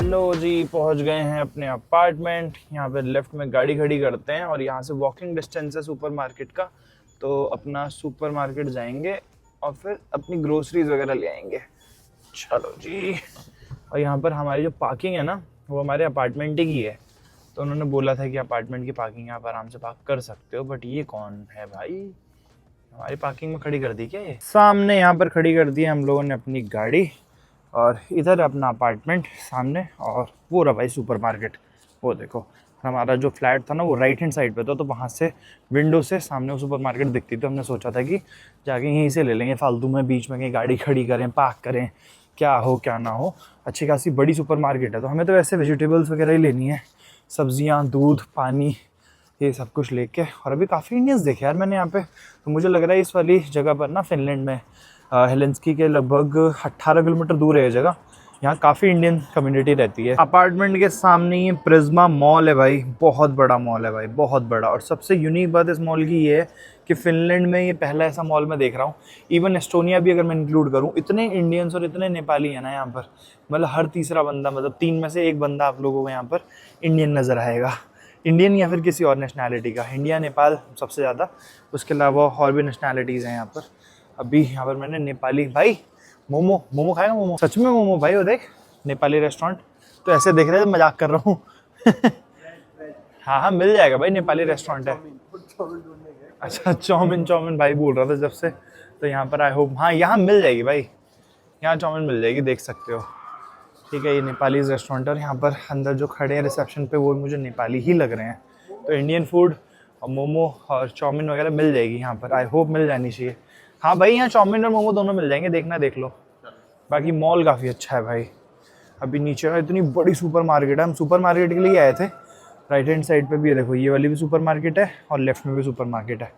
लो जी, पहुंच गए हैं अपने अपार्टमेंट। यहाँ पे लेफ्ट में गाड़ी खड़ी करते हैं और यहाँ से वॉकिंग डिस्टेंस है सुपरमार्केट का, तो अपना सुपरमार्केट जाएंगे और फिर अपनी ग्रोसरीज वगैरह ले आएंगे। चलो जी। और यहाँ पर हमारी जो पार्किंग है ना, वो हमारे अपार्टमेंट ही की है, तो उन्होंने बोला था कि अपार्टमेंट की पार्किंग आप आराम से पार्क कर सकते हो। बट ये कौन है भाई, हमारी पार्किंग में खड़ी कर दी क्या? ये सामने यहाँ पर खड़ी कर दी हम लोगों ने अपनी गाड़ी, और इधर अपना अपार्टमेंट सामने, और वो रहा भाई सुपरमार्केट। वो देखो, हमारा जो फ्लैट था ना वो राइट हैंड साइड पे था, तो वहाँ से विंडो से सामने वो सुपरमार्केट दिखती, तो हमने सोचा था कि जाके यहीं से ले लेंगे, फालतू में बीच में कहीं गाड़ी खड़ी करें, पार्क करें, क्या हो क्या ना हो। अच्छी खासी बड़ी सुपरमार्केट है, तो हमें तो वैसे वेजिटेबल्स वगैरह ही लेनी है, सब्जियाँ, दूध, पानी, ये सब कुछ लेके। और अभी काफ़ी इंडियंस देखे यार मैंने यहाँ पे, तो मुझे लग रहा है इस वाली जगह पर ना, फिनलैंड में हेलेंस्की के लगभग 18 किलोमीटर दूर है ये जगह, यहाँ काफ़ी इंडियन कम्युनिटी रहती है। अपार्टमेंट के सामने ही प्रिज्मा मॉल है भाई, बहुत बड़ा मॉल है भाई, बहुत बड़ा। और सबसे यूनिक बात इस मॉल की ये है कि फिनलैंड में ये पहला ऐसा मॉल मैं देख रहा हूँ, इवन एस्टोनिया भी अगर मैं इंक्लूड करूँ, इतने इंडियंस और इतने नेपाली हैं ना यहाँ पर, मतलब हर तीसरा बंदा, मतलब 3 में से 1 बंदा आप लोगों को यहाँ पर इंडियन नज़र आएगा। इंडियन या फिर किसी और नेशनैलिटी का, इंडिया नेपाल सबसे ज़्यादा, उसके अलावा और भी नेशनैलिटीज़ हैं यहाँ पर। अभी यहाँ पर मैंने नेपाली, भाई मोमो खाएगा? मोमो, सच में मोमो भाई, वो देख नेपाली रेस्टोरेंट, तो ऐसे देख रहे थे, मजाक कर रहा हूँ। हाँ हाँ मिल जाएगा भाई, नेपाली रेस्टोरेंट है। अच्छा, चाउमीन भाई बोल रहा था जब से, तो यहाँ पर आई होप, हाँ यहाँ मिल जाएगी भाई, यहाँ चाउमीन मिल जाएगी, देख सकते हो। ठीक है, ये नेपाली रेस्टोरेंट है, और यहाँ पर अंदर जो खड़े हैं रिसेप्शन पे वो मुझे नेपाली ही लग रहे हैं, तो इंडियन फूड और मोमो और चाउमीन वगैरह मिल जाएगी यहाँ पर, आई होप मिल जानी चाहिए। हाँ भाई, यहाँ चाउमीन और मोमो दोनों मिल जाएंगे, देखना देख लो। बाकी मॉल काफ़ी अच्छा है भाई। अभी नीचे का इतनी बड़ी सुपर मार्केट है, हम सुपर मार्केट के लिए आए थे। राइट हैंड साइड पे भी है देखो, ये वाली भी सुपर मार्केट है और लेफ्ट में भी सुपर मार्केट है।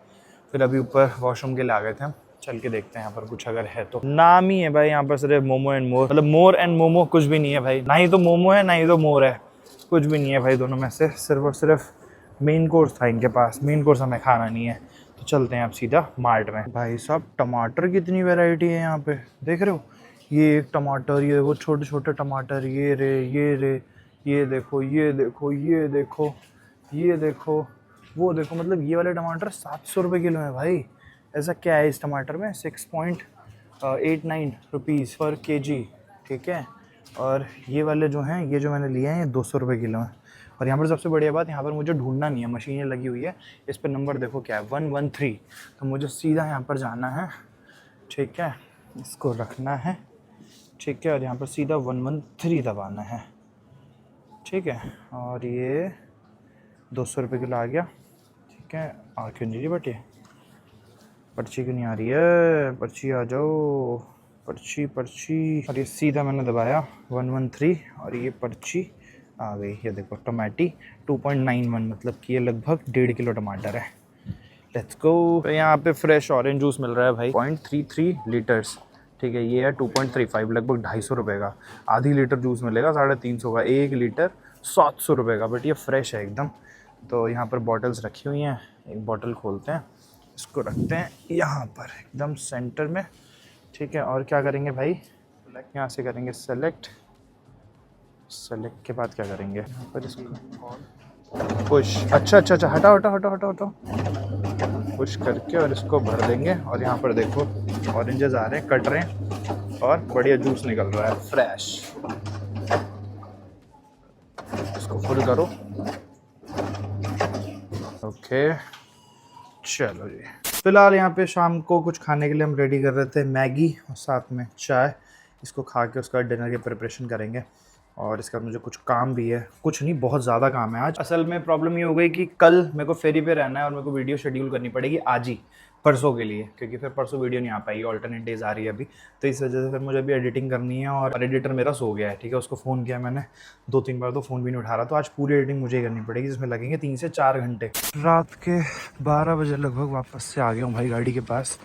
फिर अभी ऊपर वॉशरूम के लिए आ गए थे हम, चल के देखते हैं यहाँ पर कुछ अगर है तो। नाम ही है भाई यहाँ पर सिर्फ मोमो एंड मोर, मतलब मोर एंड मोमो कुछ भी नहीं है भाई, ना ही तो मोमो है ना ही तो मोर है, कुछ भी नहीं है भाई दोनों में से। सिर्फ और सिर्फ मेन कोर्स था इनके पास, मेन कोर्स हमें खाना नहीं है। तो चलते हैं अब सीधा मार्ट में। भाई साहब, टमाटर की इतनी वैरायटी है यहाँ पे, देख रहे हो? ये एक टमाटर, ये वो छोटे छोटे टमाटर, ये रे, ये देखो, ये देखो, ये देखो, ये देखो, वो देखो। मतलब ये वाले टमाटर 700 रुपये किलो है भाई। ऐसा क्या है इस टमाटर में? 6.89 रुपीज़ पर kg, ठीक है। और ये वाले जो हैं, ये जो मैंने लिए हैं, ये 200 रुपये किलो हैं। और यहाँ पर सबसे बढ़िया बात, यहाँ पर मुझे ढूंढना नहीं है, मशीनें लगी हुई है, इस पर नंबर देखो क्या है, 113। तो मुझे सीधा यहाँ पर जाना है, ठीक है, इसको रखना है, ठीक है, और यहाँ पर सीधा 113 दबाना है, ठीक है। और ये 200 रुपये किलो आ गया, ठीक है। और क्यों नहीं बट ये पर्ची क्यों नहीं आ रही है? पर्ची आ जाओ, पर्ची। और ये सीधा मैंने दबाया 113, और ये पर्ची आ गई, ये देखो टमाटी 2.91, मतलब कि ये लगभग 1.5 किलो टमाटर है। Let's go. तो यहाँ पे फ्रेश ऑरेंज जूस मिल रहा है भाई 0.33 लीटर्स, ठीक है। ये है 2.35, लगभग 250 रुपये का। आधी लीटर जूस मिलेगा 350 का, 1 लीटर 700 रुपये का, बट ये फ्रेश है एकदम। तो यहाँ पर बॉटल्स रखी हुई हैं, एक बॉटल खोलते हैं, इसको रखते हैं यहाँ पर एकदम सेंटर में, ठीक है। और क्या करेंगे भाई, यहाँ से करेंगे सेलेक्ट के बाद क्या करेंगे, यहाँ पर इसको पुश, अच्छा, हटाओ पुश करके और इसको भर देंगे। और यहाँ पर देखो ऑरेंजेस आ रहे हैं, कट रहे हैं और बढ़िया जूस निकल रहा है फ्रेश। इसको फुल करो, ओके। चलो जी, फिलहाल यहाँ पे शाम को कुछ खाने के लिए हम रेडी कर रहे थे, मैगी और साथ में चाय। इसको खा के उसका डिनर की प्रिपरेशन करेंगे। और इसका मुझे कुछ काम भी है, कुछ नहीं बहुत ज़्यादा काम है आज। असल में प्रॉब्लम ये हो गई कि कल मेरे को फेरी पे रहना है और मेरे को वीडियो शेड्यूल करनी पड़ेगी आज ही, परसों के लिए, क्योंकि फिर परसों वीडियो नहीं आ पाएगी, ऑल्टरनेट डेज आ रही है अभी। तो इस वजह से फिर मुझे अभी एडिटिंग करनी है। और एडिटर मेरा सो गया है, ठीक है। उसको फ़ोन किया मैंने 2-3 बार, तो फ़ोन भी नहीं उठा रहा। तो आज पूरी एडिटिंग मुझे ही करनी पड़ेगी, जिसमें लगेंगे 3 से 4 घंटे। रात के 12 बजे लगभग वापस से आ गया हूँ भाई गाड़ी के पास,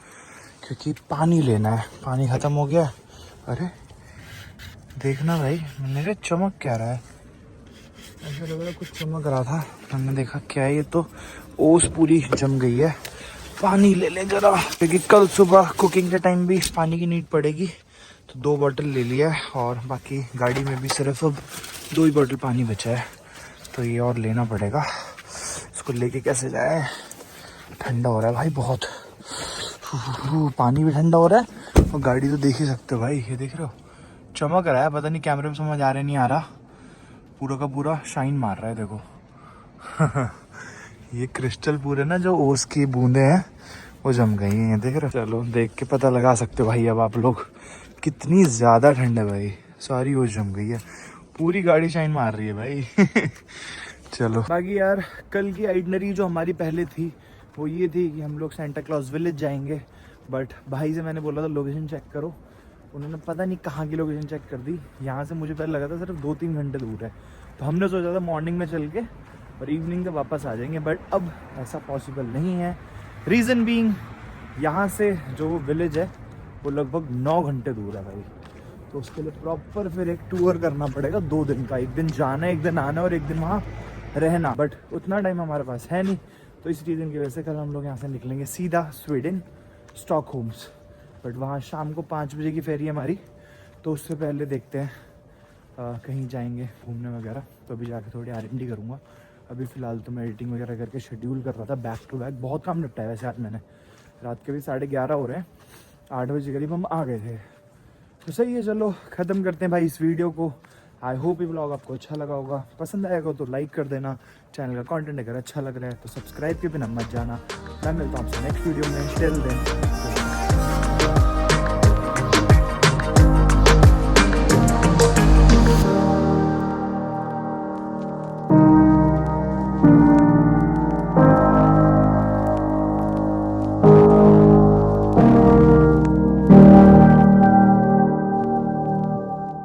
क्योंकि पानी लेना है। पानी ख़त्म हो गया। अरे देखना भाई, मेरे चमक क्या रहा है, ऐसा लग रहा है कुछ चमक रहा था, मैंने देखा क्या है, ये तो ओस पूरी जम गई है। पानी ले ले जरा, क्योंकि कल सुबह कुकिंग के टाइम भी पानी की नीड पड़ेगी। तो 2 बॉटल ले लिया है और बाकी गाड़ी में भी सिर्फ अब 2 ही बॉटल पानी बचा है। तो ये और लेना पड़ेगा। इसको लेके कैसे जाए, ठंडा हो रहा है भाई बहुत, पानी भी ठंडा हो रहा है और गाड़ी तो देख ही सकते हो भाई, ये देख रहे हो चमक रहा है। पता नहीं कैमरे में समझ आ रहा नहीं आ रहा, पूरा का पूरा शाइन मार रहा है देखो। ये क्रिस्टल पूरे ना जो ओस की बूंदे हैं वो जम गई हैं, देख रहे हो। चलो देख के पता लगा सकते हो भाई अब आप लोग कितनी ज़्यादा ठंड है भाई, सारी ओस जम गई है, पूरी गाड़ी शाइन मार रही है भाई। चलो बाकी यार, कल की आइटनरी जो हमारी पहले थी वो ये थी कि हम लोग सेंटा क्लॉज विलेज जाएंगे। बट भाई से मैंने बोला था लोकेशन चेक करो, उन्होंने पता नहीं कहाँ की लोकेशन चेक कर दी। यहाँ से मुझे पहले लगा था सिर्फ 2-3 घंटे दूर है, तो हमने सोचा था मॉर्निंग में चल के और इवनिंग के वापस आ जाएंगे। बट अब ऐसा पॉसिबल नहीं है। रीज़न बीइंग, यहाँ से जो विलेज है वो लगभग 9 घंटे दूर है भाई। तो उसके लिए प्रॉपर फिर एक टूर करना पड़ेगा 2 दिन का, एक दिन जाना, एक दिन आना और एक दिन वहाँ रहना। बट उतना टाइम हमारे पास है नहीं, तो इस रीज़न की वजह से कल हम लोग यहाँ से निकलेंगे सीधा स्वीडन, स्टॉकहोम्स। बट वहाँ शाम को 5 बजे की फेरी है हमारी, तो उससे पहले देखते हैं कहीं जाएंगे घूमने वगैरह। तो अभी जाके थोड़ी R&D करूँगा। अभी फ़िलहाल तो मैं एडिटिंग वगैरह करके शेड्यूल कर रहा था बैक टू बैक। बहुत काम निपटाया वैसे आज मैंने, रात के भी 11:30 हो रहे हैं, 8 बजे करीब हम आ गए थे। तो सही है, चलो ख़त्म करते हैं भाई इस वीडियो को। आई होप ये ब्लॉग आपको अच्छा लगा होगा, पसंद आएगा तो लाइक कर देना। चैनल का कंटेंट अगर अच्छा लग रहा है तो सब्सक्राइब के बिना मत जाना। मैं मिलता हूँ आपसे नेक्स्ट वीडियो में। Till then